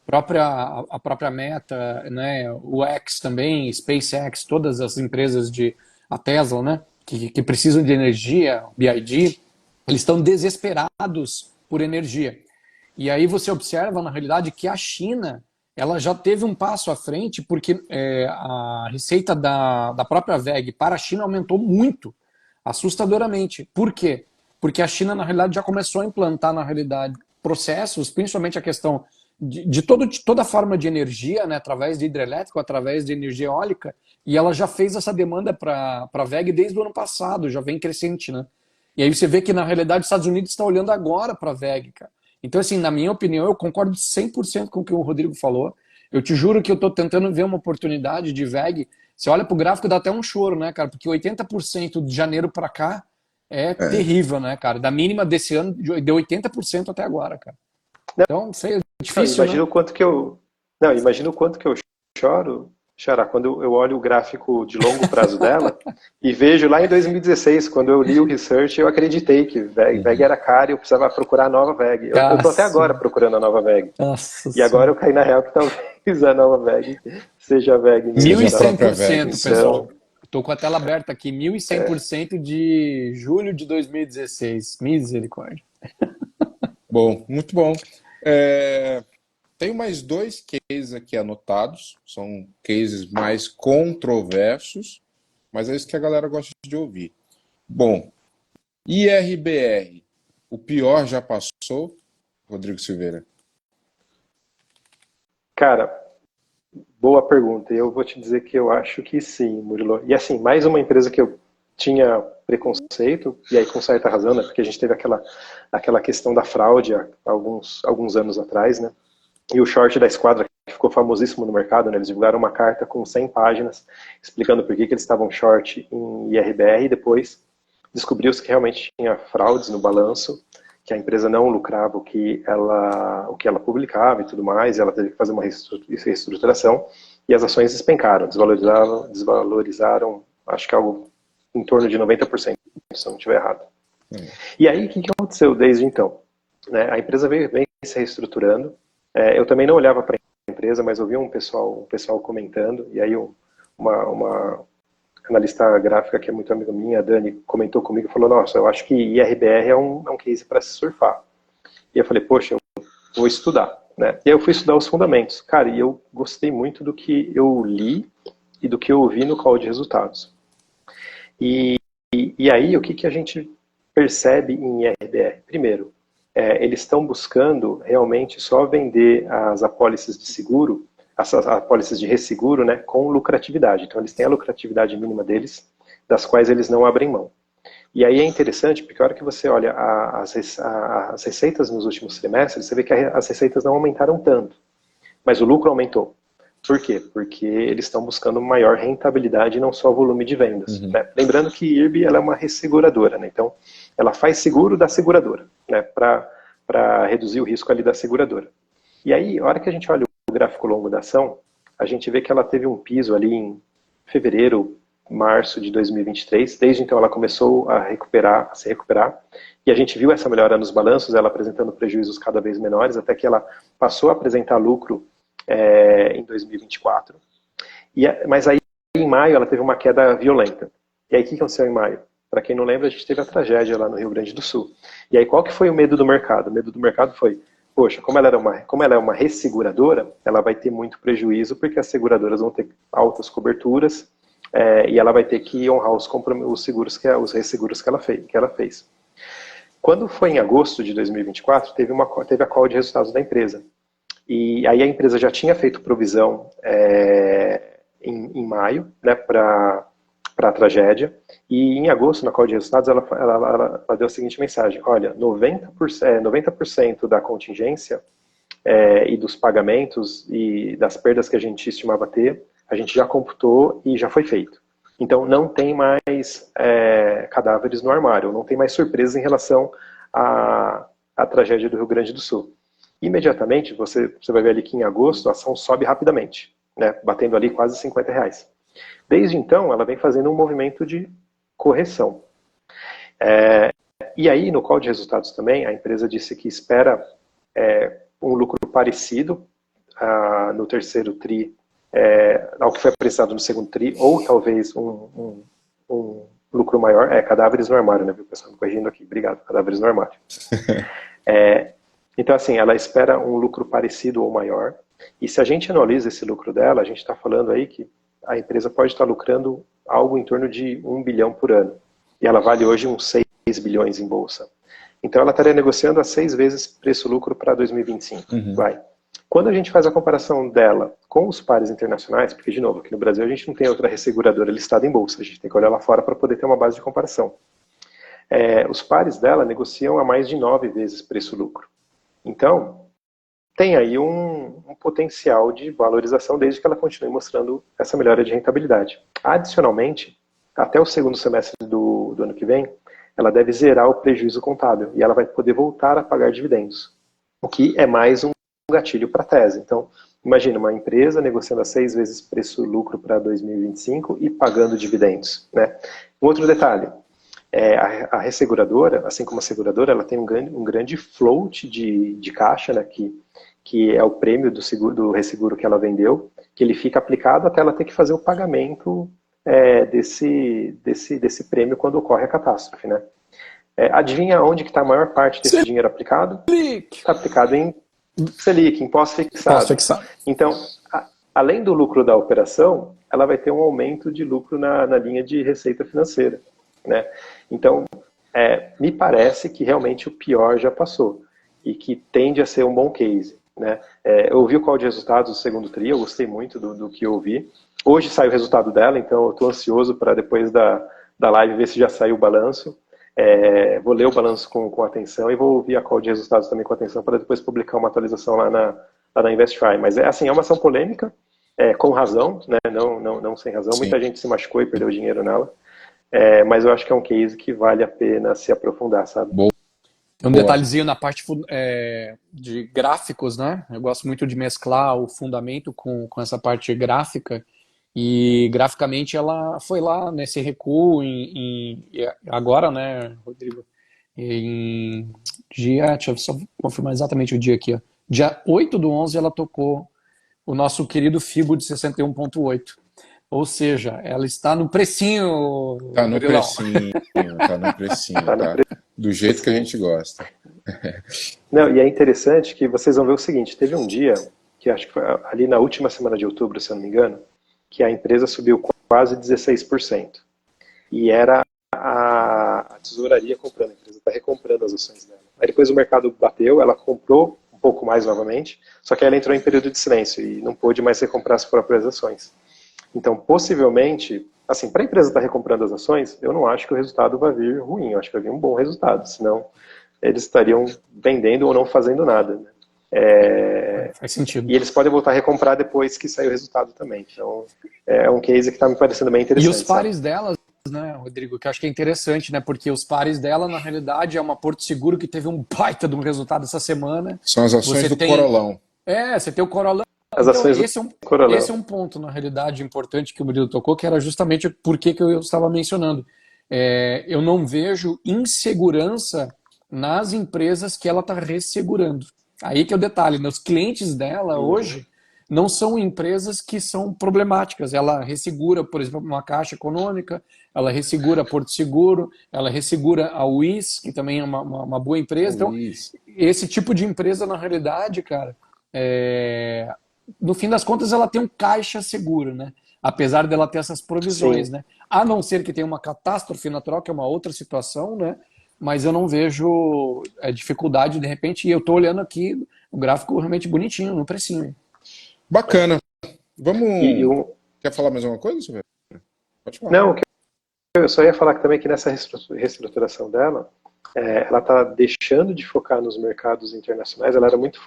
a própria Meta, né, o X também, SpaceX, todas as empresas a Tesla, né, que precisam de energia, BYD, eles estão desesperados por energia. E aí você observa, na realidade, que a China, ela já teve um passo à frente, porque a receita da própria VEG para a China aumentou muito, assustadoramente. Por quê? Porque a China, na realidade, já começou a implantar, na realidade, processos, principalmente a questão de toda forma de energia, né, através de hidrelétrico, através de energia eólica, e ela já fez essa demanda para a VEG desde o ano passado, já vem crescente, né? E aí você vê que, na realidade, os Estados Unidos estão olhando agora para a VEG, cara. Então, assim, na minha opinião, eu concordo 100% com o que o Rodrigo falou. Eu te juro que eu estou tentando ver uma oportunidade de VEG. Você olha para o gráfico, dá até um choro, né, cara? Porque 80% de janeiro para cá é terrível, né, cara? Da mínima desse ano, deu 80% até agora, cara. Então, sei, é difícil,
imagina,
né?
o quanto que eu... Não, imagina o quanto que eu choro, Xará, quando eu olho o gráfico de longo prazo dela e vejo lá em 2016, quando eu li o research, eu acreditei que VEG era caro e eu precisava procurar a nova VEG. Eu tô até agora procurando a nova VEG.
Nossa,
e agora eu caí na real que talvez a nova VEG seja a VEG.
1.100%, pessoal.
Então,
Estou com a tela aberta aqui, 1.100% de julho de 2016. Misericórdia.
Bom, muito bom. Tenho mais 2 cases aqui anotados, são cases mais controversos, mas é isso que a galera gosta de ouvir. Bom, IRBR, o pior já passou, Rodrigo Silveira?
cara, boa pergunta. Eu vou te dizer que eu acho que sim, Murilo. E assim, mais uma empresa que eu tinha preconceito, e aí com certa razão, né, porque a gente teve aquela questão da fraude há alguns anos atrás, né? E o short da Esquadra, que ficou famosíssimo no mercado, né? Eles divulgaram uma carta com 100 páginas explicando por que eles estavam short em IRBR, e depois descobriu-se que realmente tinha fraudes no balanço, que a empresa não lucrava o que ela publicava e tudo mais, e ela teve que fazer uma reestruturação, e as ações despencaram, desvalorizaram, acho que algo em torno de 90%, se eu não estiver errado. E aí, o que aconteceu desde então? Né, a empresa vem se reestruturando. Eu também não olhava para a empresa, mas ouvi um pessoal comentando, e aí uma analista gráfica que é muito amiga minha, a Dani, comentou comigo e falou, nossa, eu acho que IRBR é um case para se surfar. E eu falei, poxa, eu vou estudar. Né? E aí eu fui estudar os fundamentos. Cara, e eu gostei muito do que eu li e do que eu ouvi no call de resultados. E aí, o que a gente percebe em IRBR? Primeiro, eles estão buscando realmente só vender as apólices de seguro, as apólices de resseguro, né, com lucratividade. Então, eles têm a lucratividade mínima deles, das quais eles não abrem mão. E aí é interessante, porque a hora que você olha as receitas nos últimos trimestres, você vê que as receitas não aumentaram tanto, mas o lucro aumentou. Por quê? Porque eles estão buscando maior rentabilidade e não só volume de vendas. Né? Lembrando que IRB ela é uma resseguradora, né? Então ela faz seguro da seguradora, né? Para reduzir o risco ali da seguradora. E aí, a hora que a gente olha o gráfico longo da ação, a gente vê que ela teve um piso ali em fevereiro, março de 2023. Desde então ela começou a se recuperar, e a gente viu essa melhora nos balanços, ela apresentando prejuízos cada vez menores, até que ela passou a apresentar lucro em 2024. Mas aí, em maio, ela teve uma queda violenta. E aí, o que aconteceu em maio? Para quem não lembra, a gente teve a tragédia lá no Rio Grande do Sul. E aí, qual que foi o medo do mercado? O medo do mercado foi, poxa, como ela é uma resseguradora, ela vai ter muito prejuízo, porque as seguradoras vão ter altas coberturas, e ela vai ter que honrar os seguros, os resseguros que ela fez. Quando foi em agosto de 2024, teve a call de resultados da empresa. E aí a empresa já tinha feito provisão em maio, né, para a tragédia, e em agosto, na call de resultados, ela deu a seguinte mensagem: olha, 90% da contingência e dos pagamentos e das perdas que a gente estimava ter, a gente já computou e já foi feito. Então não tem mais cadáveres no armário, não tem mais surpresas em relação à tragédia do Rio Grande do Sul. Imediatamente, você vai ver ali que em agosto a ação sobe rapidamente, né, batendo ali quase R$50. Desde então, ela vem fazendo um movimento de correção. E aí, no call de resultados também, a empresa disse que espera um lucro parecido no terceiro TRI ao que foi apresentado no segundo TRI, ou talvez um lucro maior. Cadáveres no armário, né, viu, pessoal? Me corrigindo aqui. Obrigado, cadáveres no armário. Então, assim, ela espera um lucro parecido ou maior. E se a gente analisa esse lucro dela, a gente está falando aí que a empresa pode estar lucrando algo em torno de 1 bilhão por ano. E ela vale hoje uns 6 bilhões em bolsa. Então ela estaria negociando a 6 vezes preço-lucro para 2025. Vai. Quando a gente faz a comparação dela com os pares internacionais, porque, de novo, aqui no Brasil a gente não tem outra resseguradora listada em bolsa, a gente tem que olhar lá fora para poder ter uma base de comparação. Os pares dela negociam a mais de 9 vezes preço-lucro. Então, tem aí um potencial de valorização desde que ela continue mostrando essa melhora de rentabilidade. Adicionalmente, até o segundo semestre do ano que vem, ela deve zerar o prejuízo contábil e ela vai poder voltar a pagar dividendos, o que é mais um gatilho para a tese. Então, imagina uma empresa negociando a 6 vezes preço-lucro para 2025 e pagando dividendos, né? Um outro detalhe, a resseguradora, assim como a seguradora, ela tem um grande float de caixa, né, que é o prêmio do resseguro que ela vendeu, que ele fica aplicado até ela ter que fazer o pagamento desse prêmio quando ocorre a catástrofe, né? Adivinha onde que está a maior parte desse dinheiro aplicado? Está aplicado em Selic, em pós-fixado. Então, além do lucro da operação, ela vai ter um aumento de lucro na linha de receita financeira, né? Então, me parece que realmente o pior já passou e que tende a ser um bom case, né? Eu ouvi o call de resultados do segundo TRI, eu gostei muito do que eu ouvi. Hoje sai o resultado dela, então eu estou ansioso para depois da live ver se já saiu o balanço. Vou ler o balanço com atenção e vou ouvir a call de resultados também com atenção para depois publicar uma atualização lá na InvestFi. Mas assim, é uma ação polêmica, com razão, né? Não sem razão. Sim. Muita gente se machucou e perdeu dinheiro nela. Mas eu acho que é um case que vale a pena se aprofundar, sabe?
Boa. Tem um detalhezinho na parte de gráficos, né? Eu gosto muito de mesclar o fundamento com essa parte gráfica. E graficamente ela foi lá nesse recuo agora, né, Rodrigo? Em dia, deixa eu só confirmar exatamente o dia aqui, ó. Dia 8/11 ela tocou o nosso querido FIBO de 61,8. Ou seja, ela está no precinho.
Tá no precinho, tá? Do jeito que a gente gosta.
Não, e é interessante que vocês vão ver o seguinte, teve um dia, que acho que foi ali na última semana de outubro, se eu não me engano, que a empresa subiu quase 16%. E era a tesouraria comprando, a empresa está recomprando as ações dela. Aí depois o mercado bateu, ela comprou um pouco mais novamente, só que ela entrou em período de silêncio e não pôde mais recomprar as próprias ações. Então, possivelmente, assim, para a empresa estar recomprando as ações, eu não acho que o resultado vai vir ruim, eu acho que vai vir um bom resultado, senão eles estariam vendendo ou não fazendo nada, né?
Faz sentido.
E eles podem voltar a recomprar depois que sair o resultado também. Então, é um case que está me parecendo bem interessante.
E os pares delas, né, Rodrigo, que eu acho que é interessante, né? Porque os pares dela, na realidade, é uma Porto Seguro que teve um baita de um resultado essa semana.
São as ações do Corolão.
Você tem o Corolão,
As
então
ações do
esse
Coronel.
esse é um ponto, na realidade, importante que o Murilo tocou, que era justamente por que eu estava mencionando. Eu não vejo insegurança nas empresas que ela está ressegurando. Aí que é o detalhe, né? Os clientes dela
Uhum.
hoje não são empresas que são problemáticas. Ela ressegura, por exemplo, uma Caixa Econômica, ela ressegura a Porto Seguro, ela ressegura a UIS, que também é uma boa empresa. Então,
Luiz.
esse tipo de empresa, na realidade, cara, no fim das contas, ela tem um caixa seguro, né? Apesar dela ter essas provisões,
Sim,
né? A não ser que tenha uma catástrofe natural, que é uma outra situação, né? Mas eu não vejo dificuldade, de repente, e eu estou olhando aqui o gráfico realmente bonitinho, no precinho.
Bacana.
e
Vamos.
um,
Quer falar mais uma coisa, Silveira? Pode falar.
não, eu só ia falar que também que nessa reestruturação dela, ela está deixando de focar nos mercados internacionais. Ela era muito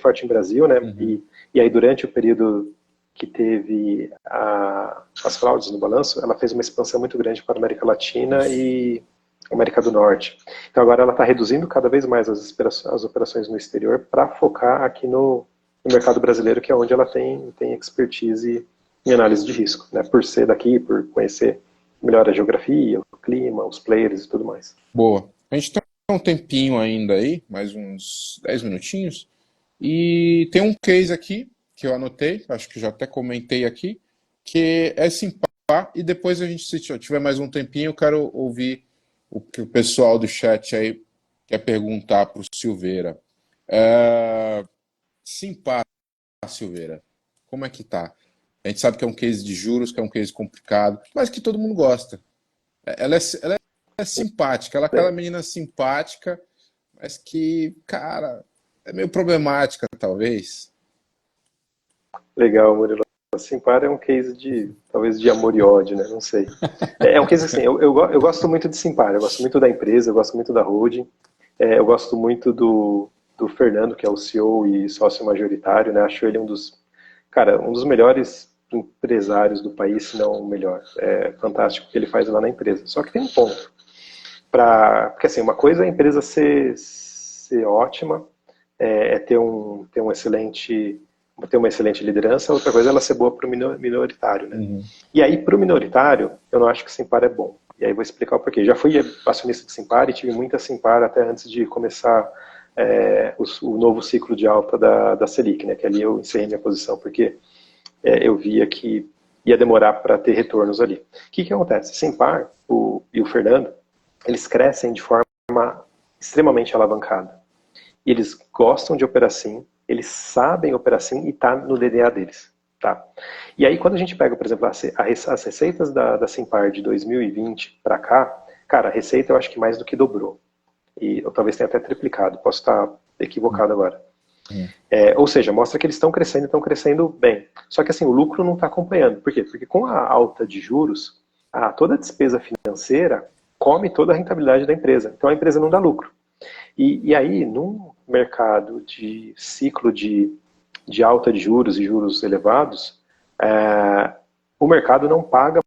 forte em Brasil, né?
Uhum.
E aí durante o período que teve as fraudes no balanço, ela fez uma expansão muito grande para a América Latina
Isso.
e América do Norte. Então agora ela está reduzindo cada vez mais as operações no exterior para focar aqui no mercado brasileiro, que é onde ela tem expertise em análise de risco, né? Por ser daqui, por conhecer melhor a geografia, o clima, os players e tudo mais.
Boa. A gente tem um tempinho ainda aí, mais uns 10 minutinhos. E tem um case aqui que eu anotei, acho que já até comentei aqui, que é Simpar. E depois a gente, se tiver mais um tempinho, eu quero ouvir o que o pessoal do chat aí quer perguntar para o Silveira. Simpar, Silveira, como é que tá? A gente sabe que é um case de juros, que é um case complicado, mas que todo mundo gosta. Ela é simpática, ela é aquela menina simpática, mas que, cara, é meio problemática, talvez.
Legal, Murilo. Simpar é um case talvez de amor e ódio, né? Não sei. É um case assim, eu gosto muito de Simpar, eu gosto muito da empresa, eu gosto muito da holding, eu gosto muito do Fernando, que é o CEO e sócio majoritário, né? Acho ele um dos melhores empresários do país, se não o melhor. É fantástico o que ele faz lá na empresa. Só que tem um ponto. Porque assim, uma coisa é a empresa ser ótima, ter uma excelente liderança, outra coisa é ela ser boa para o minoritário, né?
Uhum.
E aí, para o minoritário, eu não acho que Simpar é bom. E aí vou explicar o porquê. Já fui acionista de Simpar e tive muita Simpar até antes de começar o novo ciclo de alta da Selic, né? Que ali eu encerrei minha posição, porque eu via que ia demorar para ter retornos ali. O que acontece? Simpar e o Fernando, eles crescem de forma extremamente alavancada. E eles gostam de operar assim, eles sabem operar assim e está no DNA deles. Tá? E aí, quando a gente pega, por exemplo, as receitas da Simpar de 2020 para cá, cara, a receita eu acho que mais do que dobrou. E eu talvez tenha até triplicado, posso estar equivocado agora.
Uhum.
Ou seja, mostra que eles estão crescendo bem. Só que assim, o lucro não está acompanhando. Por quê? Porque com a alta de juros, toda a despesa financeira come toda a rentabilidade da empresa. Então a empresa não dá lucro. E aí, num mercado de ciclo de alta de juros e juros elevados, o mercado não paga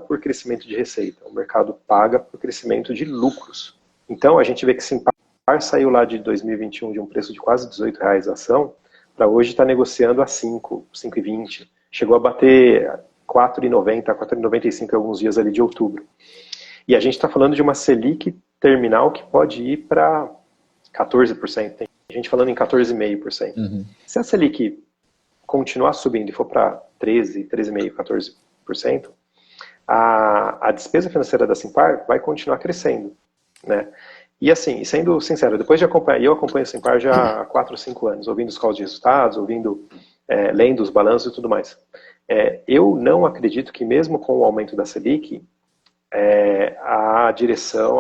por crescimento de receita, o mercado paga por crescimento de lucros. Então a gente vê que Simpar saiu lá de 2021 de um preço de quase R$18 a ação, para hoje está negociando a 5,20. Chegou a bater 4,90, 4,95 alguns dias ali de outubro. E a gente está falando de uma Selic terminal que pode ir para 14%. Tem gente falando em 14,5%.
Uhum.
Se a Selic continuar subindo e for para 13, 13,5%, 14%, a despesa financeira da Simpar vai continuar crescendo, né? E assim, sendo sincero, depois de acompanhar, eu acompanho a Simpar já há 4 ou 5 anos, ouvindo os calls de resultados, lendo os balanços e tudo mais. Eu não acredito que mesmo com o aumento da Selic, a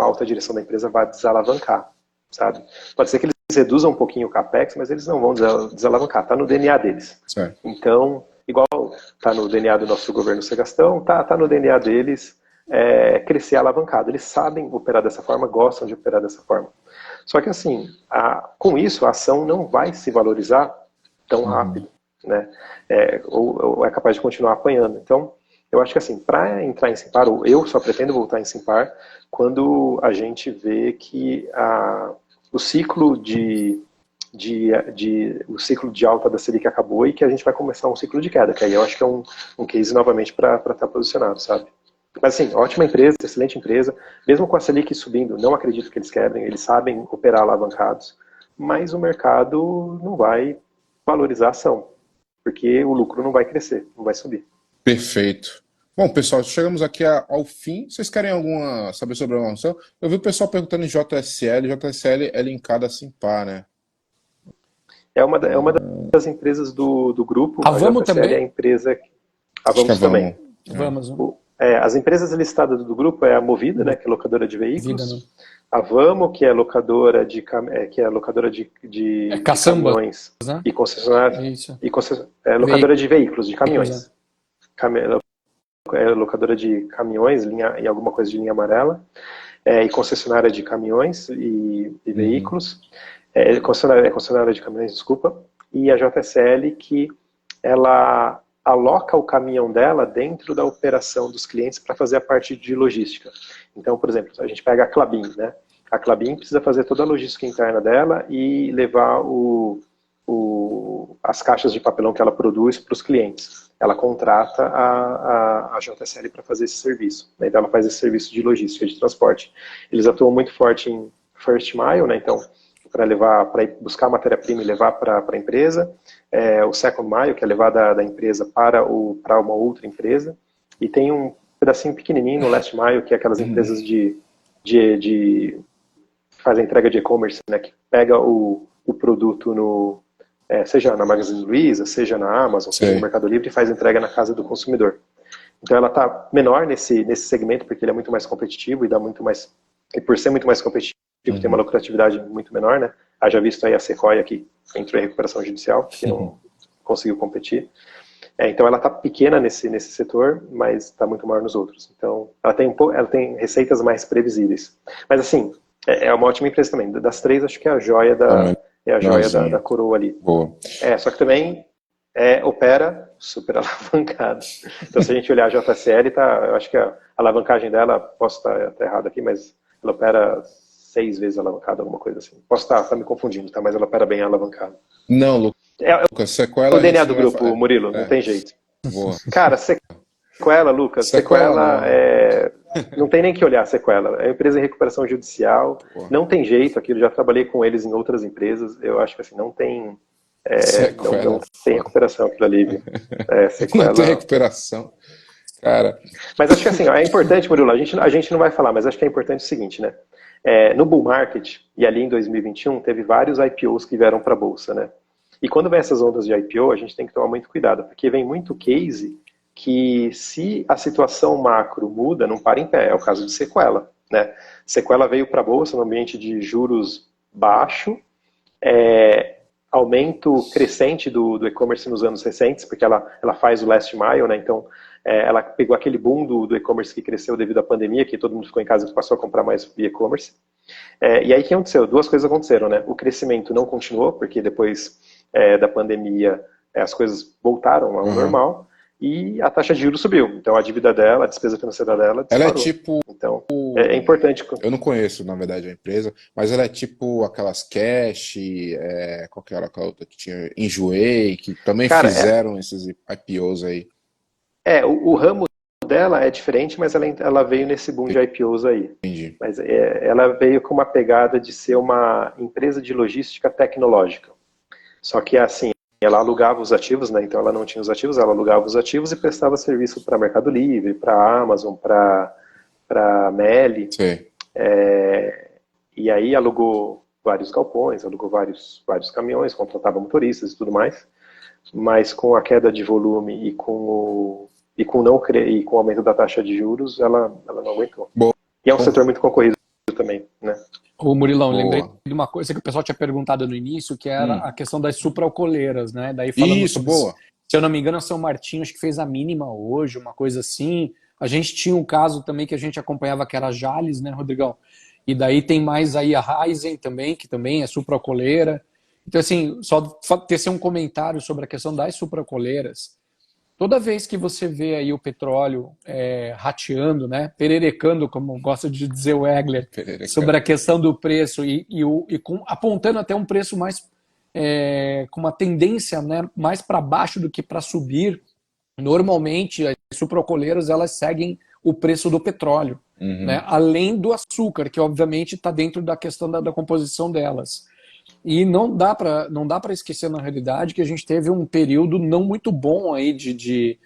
alta direção da empresa vai desalavancar, sabe? Pode ser que eles reduzam um pouquinho o capex, mas eles não vão desalavancar, está no DNA deles.
Certo.
Então, igual está no DNA do nosso governo ser gastão, tá no DNA deles crescer alavancado. Eles sabem operar dessa forma, gostam de operar dessa forma. Só que assim, com isso a ação não vai se valorizar tão rápido, né? Ou é capaz de continuar apanhando. Então, eu acho que assim, para entrar em Simpar, eu só pretendo voltar em Simpar quando a gente vê que o ciclo de o ciclo de alta da Selic acabou e que a gente vai começar um ciclo de queda, que aí eu acho que é um case novamente para estar posicionado, sabe? Mas assim, ótima empresa, excelente empresa, mesmo com a Selic subindo, não acredito que eles quebrem, eles sabem operar alavancados, mas o mercado não vai valorizar a ação, porque o lucro não vai crescer, não vai subir.
Perfeito. Bom, pessoal, chegamos aqui ao fim. Vocês querem saber sobre a ação? Eu vi o pessoal perguntando em JSL. JSL é linkada a Simpar, né?
É uma das empresas do grupo.
A Vamos
JSL
também?
é a empresa. A
Acho que é
Vamos também.
Vamos.
As empresas listadas do grupo é a Movida, né, que é locadora de veículos.
Vida, né?
A Vamos, que é locadora de
Caçamba,
caminhões
né?
e concessionária.
Isso.
Locadora de veículos, de
Veículos,
caminhões. Locadora de caminhões e alguma coisa de linha amarela. E concessionária de caminhões e veículos. Concessionária de caminhões, desculpa. E a JSL, que ela aloca o caminhão dela dentro da operação dos clientes para fazer a parte de logística. Então, por exemplo, a gente pega a Klabin, né? A Klabin precisa fazer toda a logística interna dela e levar as caixas de papelão que ela produz para os clientes. Ela contrata a JSL para fazer esse serviço. Né? Então, ela faz esse serviço de logística, de transporte. Eles atuam muito forte em first mile, né? Então, para ir buscar a matéria-prima e levar para a empresa, o second mile, que é levar da empresa para uma outra empresa, e tem um pedacinho pequenininho no last mile, que é aquelas empresas que fazem entrega de e-commerce, né, que pega o produto seja na Magazine Luiza, seja na Amazon, seja no Mercado Livre, e faz entrega na casa do consumidor. Então ela está menor nesse segmento, porque ele é muito mais competitivo e por ser muito mais competitivo, tem uma lucratividade muito menor, né? Haja visto aí a Sequoia, que entrou em recuperação judicial, que não conseguiu competir. Então ela está pequena nesse setor, mas está muito maior nos outros. Então ela tem receitas mais previsíveis. Mas assim, é uma ótima empresa também. Das três, acho que é a joia da coroa ali.
Boa.
Só que também opera super alavancada. Então se a gente olhar a JSL, eu acho que a alavancagem dela, posso estar errado aqui, mas ela opera 6 vezes alavancada, alguma coisa assim. Posso estar me confundindo, tá? Mas ela opera bem alavancada.
Não, Lucas, Sequela...
O DNA do grupo, Murilo, não tem jeito.
Boa.
Cara, Sequela, Lucas, Sequela não tem nem que olhar Sequela. É uma empresa em recuperação judicial, não tem jeito aquilo, já trabalhei com eles em outras empresas, eu acho que assim, não tem recuperação aquilo ali, viu? Sequela...
Não tem recuperação. Cara...
Mas acho que assim, é importante, Murilo, a gente não vai falar, mas acho que é importante o seguinte, né? No bull market, e ali em 2021, teve vários IPOs que vieram para a Bolsa, né? E quando vem essas ondas de IPO, a gente tem que tomar muito cuidado, porque vem muito case que, se a situação macro muda, não para em pé. É o caso de Sequela, né? Sequela veio para a Bolsa no ambiente de juros baixo, aumento crescente do e-commerce nos anos recentes, porque ela faz o last mile, né? Então, ela pegou aquele boom do e-commerce que cresceu devido à pandemia, que todo mundo ficou em casa e passou a comprar mais via e-commerce. E aí o que aconteceu? Duas coisas aconteceram, né? O crescimento não continuou, porque depois da pandemia as coisas voltaram ao normal, e a taxa de juros subiu. Então a dívida dela, a despesa financeira dela disparou.
Ela é tipo...
Então é importante...
Eu não conheço, na verdade, a empresa, mas ela é tipo aquelas Cash, qual que era aquela outra que tinha? Enjoei, que também fizeram esses IPOs aí.
O ramo dela é diferente, mas ela veio nesse boom de IPOs aí.
Entendi.
Mas ela veio com uma pegada de ser uma empresa de logística tecnológica. Só que assim, ela alugava os ativos, né? Então ela não tinha os ativos, ela alugava os ativos e prestava serviço para Mercado Livre, para Amazon, para Meli. E aí alugou vários galpões, alugou vários caminhões, contratava motoristas e tudo mais. Mas com a queda de volume e com o aumento da taxa de juros, ela não aguentou. E é um setor muito concorrido também, né?
Ô Murilão, lembrei de uma coisa que o pessoal tinha perguntado no início, que era a questão das supralcooleiras, né? Daí falando se eu não me engano, a São Martinho acho que fez a mínima hoje, uma coisa assim. A gente tinha um caso também que a gente acompanhava, que era a Jalles, né, Rodrigão? E daí tem mais aí a Raizen também, que também é supralcooleira. Então, assim, só tecer um comentário sobre a questão das supralcooleiras. Toda vez que você vê aí o petróleo rateando, né, pererecando, como gosta de dizer o Egler, sobre a questão do preço apontando até um preço mais com uma tendência, né, mais para baixo do que para subir, normalmente as sucroalcooleiras elas seguem o preço do petróleo, né, além do açúcar, que obviamente está dentro da questão da composição delas. E não dá para esquecer, na realidade, que a gente teve um período não muito bom aí de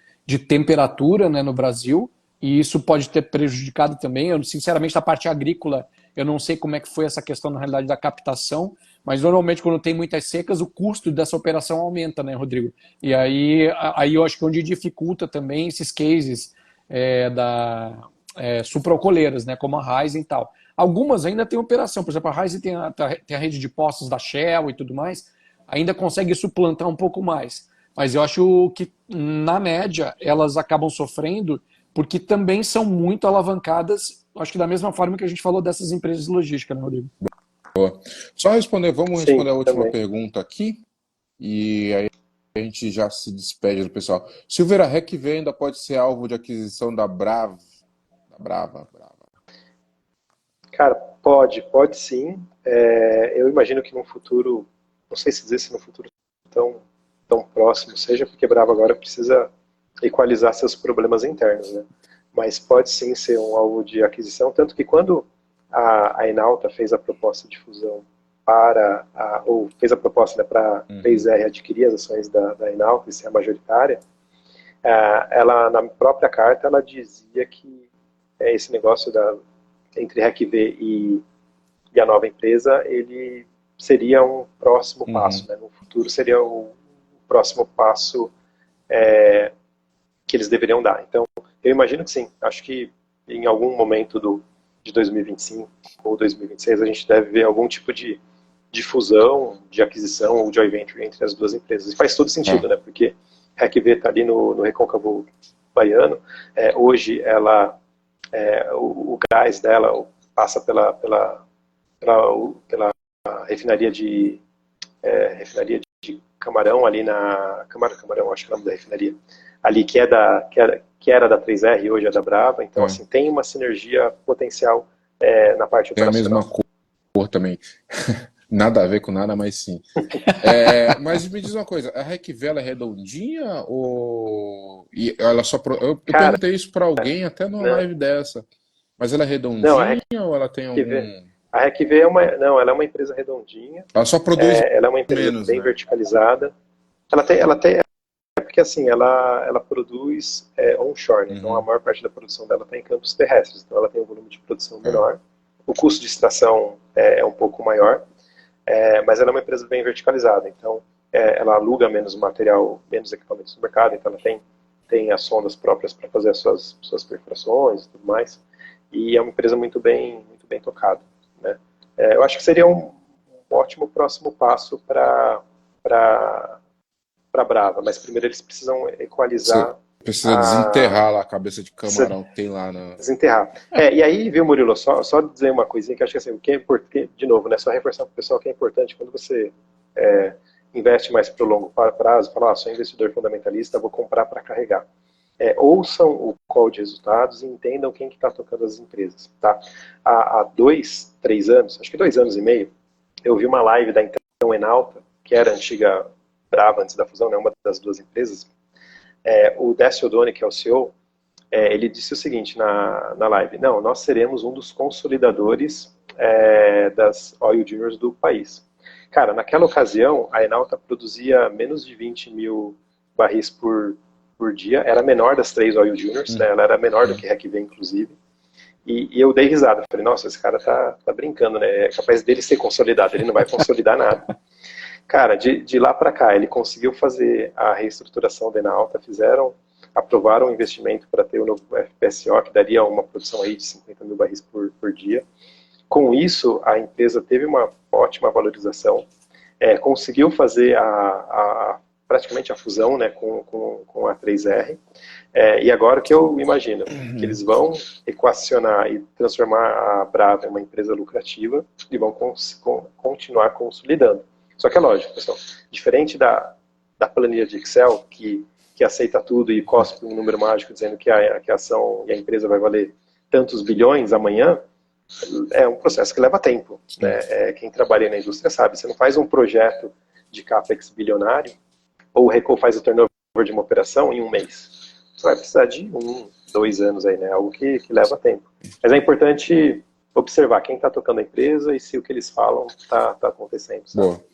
temperatura, né, no Brasil, e isso pode ter prejudicado também. Eu, sinceramente, a parte agrícola, eu não sei como é que foi essa questão, na realidade, da captação, mas normalmente quando tem muitas secas, o custo dessa operação aumenta, né, Rodrigo? E aí eu acho que é onde dificulta também esses cases sucroalcooleiras, né, como a Raízen e tal. Algumas ainda têm operação, por exemplo, a Raízen tem a rede de postos da Shell e tudo mais, ainda consegue suplantar um pouco mais. Mas eu acho que, na média, elas acabam sofrendo porque também são muito alavancadas, acho que da mesma forma que a gente falou dessas empresas de logística, né, Rodrigo?
Vamos responder
Sim,
a última
também.
pergunta aqui, e aí a gente já se despede do pessoal. Silveira RecV ainda pode ser alvo de aquisição da Brava? Da Brava.
Cara, pode sim. Eu imagino que no futuro, não sei se dizer se no futuro tão próximo seja, porque Brava agora precisa equalizar seus problemas internos, né? Mas pode sim ser um alvo de aquisição, tanto que quando a Enalta fez a proposta de fusão ou fez a proposta, né, para a 3R adquirir as ações da Enalta e ser a majoritária, ela, na própria carta, ela dizia que esse negócio entre RecV e a nova empresa, ele seria um próximo passo, né? No futuro seria o próximo passo que eles deveriam dar. Então, eu imagino que sim. Acho que em algum momento de 2025 ou 2026 a gente deve ver algum tipo de fusão, de aquisição ou joint venture entre as duas empresas. E faz todo sentido, né? Porque a RecV está ali no recôncavo baiano. Hoje, o gás dela passa pela refinaria de Camarão, ali na Camarão, acho que é o nome da refinaria, ali que era da 3R e hoje é da Brava. Então, assim, tem uma sinergia potencial na parte
Tem a
operacional.
mesma cor também. Nada a ver com nada, mas sim. Mas me diz uma coisa, a RecV ela é redondinha ou e ela só eu
Cara,
perguntei isso para alguém até numa
né?
live dessa. Mas ela é
Não,
redondinha ou ela tem algum?
a RecV ela é uma empresa redondinha.
Ela só produz
Ela é uma empresa
menos,
bem
né?
verticalizada. Ela tem porque assim, ela produz onshore, né? Então a maior parte da produção dela está em campos terrestres, então ela tem um volume de produção menor. O custo de extração é um pouco maior, mas ela é uma empresa bem verticalizada, então ela aluga menos material, menos equipamentos no mercado, então ela tem as sondas próprias para fazer as suas perfurações e tudo mais, e é uma empresa muito bem tocada, né? Eu acho que seria um ótimo próximo passo para Brava, mas primeiro eles precisam
Você
equalizar
precisa
a
desenterrar lá a cabeça de camarão que tem lá na.
desenterrar. E aí, viu, Murilo, só dizer uma coisinha que eu acho que assim, o que é importante, de novo, né, só reforçar para o pessoal que é importante quando você investe mais para o longo prazo, fala, sou investidor fundamentalista, vou comprar para carregar. Ouçam o call de resultados e entendam quem que está tocando as empresas. Tá? Há 2, 3 anos, acho que 2 anos e meio, eu vi uma live da então Enalta, que era a antiga Brava antes da fusão, né, uma das duas empresas. O Décio Oddone, que é o CEO, ele disse o seguinte na live: não, nós seremos um dos consolidadores das oil juniors do país. Cara, naquela ocasião, a Enalta produzia menos de 20 mil barris por dia, era a menor das 3 oil juniors, né? Ela era menor do que a RecV, inclusive. E eu dei risada, falei, nossa, esse cara tá brincando, né? É capaz dele ser consolidado, ele não vai consolidar nada. Cara, de lá para cá, ele conseguiu fazer a reestruturação da Enalta, aprovaram um investimento para ter o novo FPSO, que daria uma produção aí de 50 mil barris por dia. Com isso, a empresa teve uma ótima valorização, conseguiu fazer praticamente a fusão, né, com a 3R, e agora o que eu imagino? Que eles vão equacionar e transformar a Brava em uma empresa lucrativa e vão continuar consolidando. Só que é lógico, pessoal, diferente da planilha de Excel, que aceita tudo e cospe um número mágico dizendo que a ação e a empresa vai valer tantos bilhões amanhã, é um processo que leva tempo, né? Quem trabalha na indústria sabe, você não faz um projeto de CAPEX bilionário, ou o Recon faz o turnover de uma operação em um mês. Você vai precisar de 1, 2 anos aí, né? Algo que leva tempo. Mas é importante observar quem está tocando a empresa e se o que eles falam está acontecendo. Sabe?
Boa.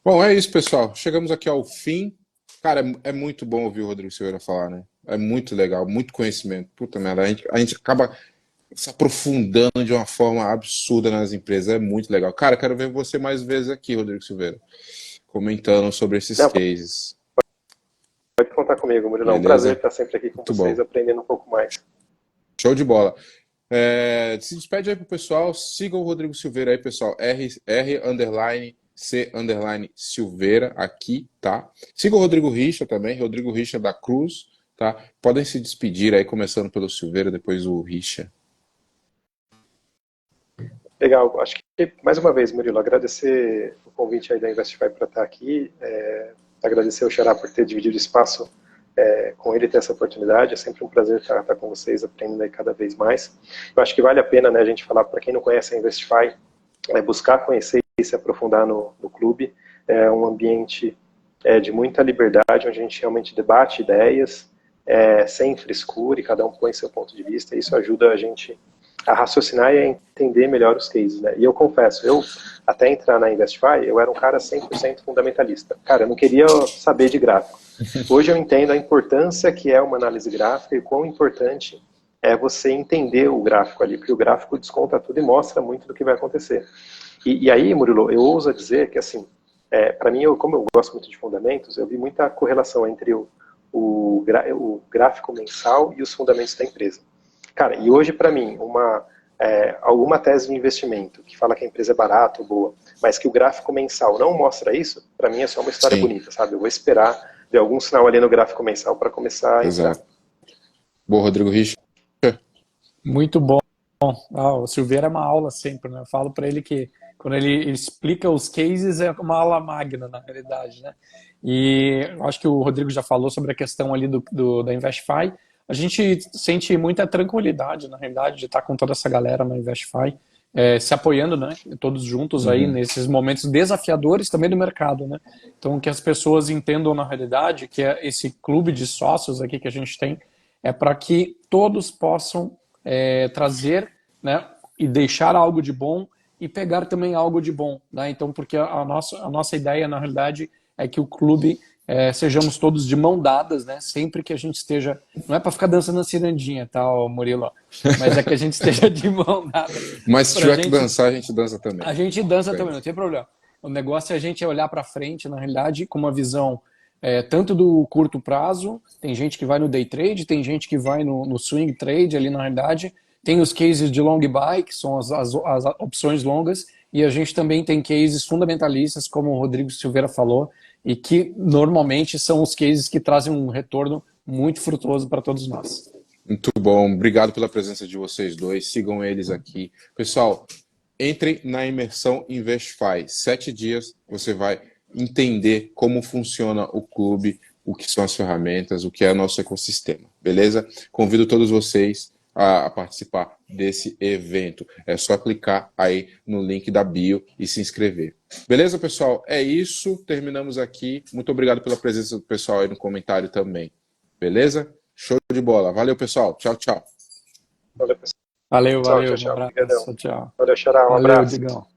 Bom, é isso, pessoal. Chegamos aqui ao fim. Cara, é muito bom ouvir o Rodrigo Silveira falar, né? É muito legal, muito conhecimento. Puta merda, a gente acaba se aprofundando de uma forma absurda nas empresas. É muito legal. Cara, quero ver você mais vezes aqui, Rodrigo Silveira, comentando sobre esses cases.
Pode contar comigo, Murilo. É um prazer estar sempre aqui com vocês, aprendendo um pouco mais.
Show de bola. Se despede aí pro pessoal. Sigam o Rodrigo Silveira aí, pessoal. R_C_Silveira aqui, tá? Siga o Rodrigo Richa também, Rodrigo Richa da Cruz, tá? Podem se despedir aí, começando pelo Silveira, depois o Richa.
Legal, acho que mais uma vez, Murilo, agradecer o convite aí da Investify para estar aqui, agradecer ao Xará por ter dividido espaço com ele, ter essa oportunidade, é sempre um prazer estar com vocês, aprendendo aí cada vez mais. Eu acho que vale a pena, né, a gente falar, para quem não conhece a Investify, buscar conhecer e se aprofundar no clube. É um ambiente de muita liberdade, onde a gente realmente debate ideias, sem frescura, e cada um põe seu ponto de vista, e isso ajuda a gente a raciocinar e a entender melhor os cases, né? E eu confesso, eu, até entrar na Investify, eu era um cara 100% fundamentalista. Cara, eu não queria saber de gráfico. Hoje eu entendo a importância que é uma análise gráfica e quão importante é você entender o gráfico ali, porque o gráfico desconta tudo e mostra muito do que vai acontecer. E aí, Murilo, eu ouso dizer que, assim, para mim, como eu gosto muito de fundamentos, eu vi muita correlação entre o gráfico mensal e os fundamentos da empresa. Cara, e hoje, para mim, alguma tese de investimento que fala que a empresa é barata ou boa, mas que o gráfico mensal não mostra isso, para mim é só uma história bonita, sabe? Eu vou esperar ver algum sinal ali no gráfico mensal para começar a entrar.
Boa, Rodrigo Richa.
Muito bom. O Silveira é uma aula sempre, né? Eu falo para ele que quando ele explica os cases é uma aula magna, na realidade, né? E eu acho que o Rodrigo já falou sobre a questão ali da Investify. A gente sente muita tranquilidade, na realidade, de estar com toda essa galera na Investify, se apoiando, né? Todos juntos aí nesses momentos desafiadores também do mercado, né? Então, que as pessoas entendam, na realidade, que esse clube de sócios aqui que a gente tem é para que todos possam trazer, né, e deixar algo de bom e pegar também algo de bom, né? Então, porque a nossa ideia, na realidade, é que o clube sejamos todos de mão dadas, né? Sempre que a gente esteja... Não é para ficar dançando a cirandinha, tá, Murilo? Mas é que a gente esteja de mão dada.
Mas se tiver que dançar, a gente dança também.
A gente dança também, não tem problema. O negócio é a gente olhar para frente, na realidade, com uma visão tanto do curto prazo, tem gente que vai no day trade, tem gente que vai no swing trade ali, na realidade, tem os cases de long buy, que são as opções longas, e a gente também tem cases fundamentalistas, como o Rodrigo Silveira falou, e que normalmente são os cases que trazem um retorno muito frutuoso para todos nós.
Muito bom, obrigado pela presença de vocês dois, sigam eles aqui. Pessoal, entrem na imersão Investify, 7 dias você vai entender como funciona o clube, o que são as ferramentas, o que é o nosso ecossistema, beleza? Convido todos vocês a participar desse evento. É só clicar aí no link da bio e se inscrever. Beleza, pessoal? É isso. Terminamos aqui. Muito obrigado pela presença do pessoal aí no comentário também. Beleza? Show de bola. Valeu, pessoal. Tchau, tchau.
Valeu, pessoal.
Valeu.
Tchau.
Um abraço. Tchau.
Valeu, Xará. Um abraço.
Digão.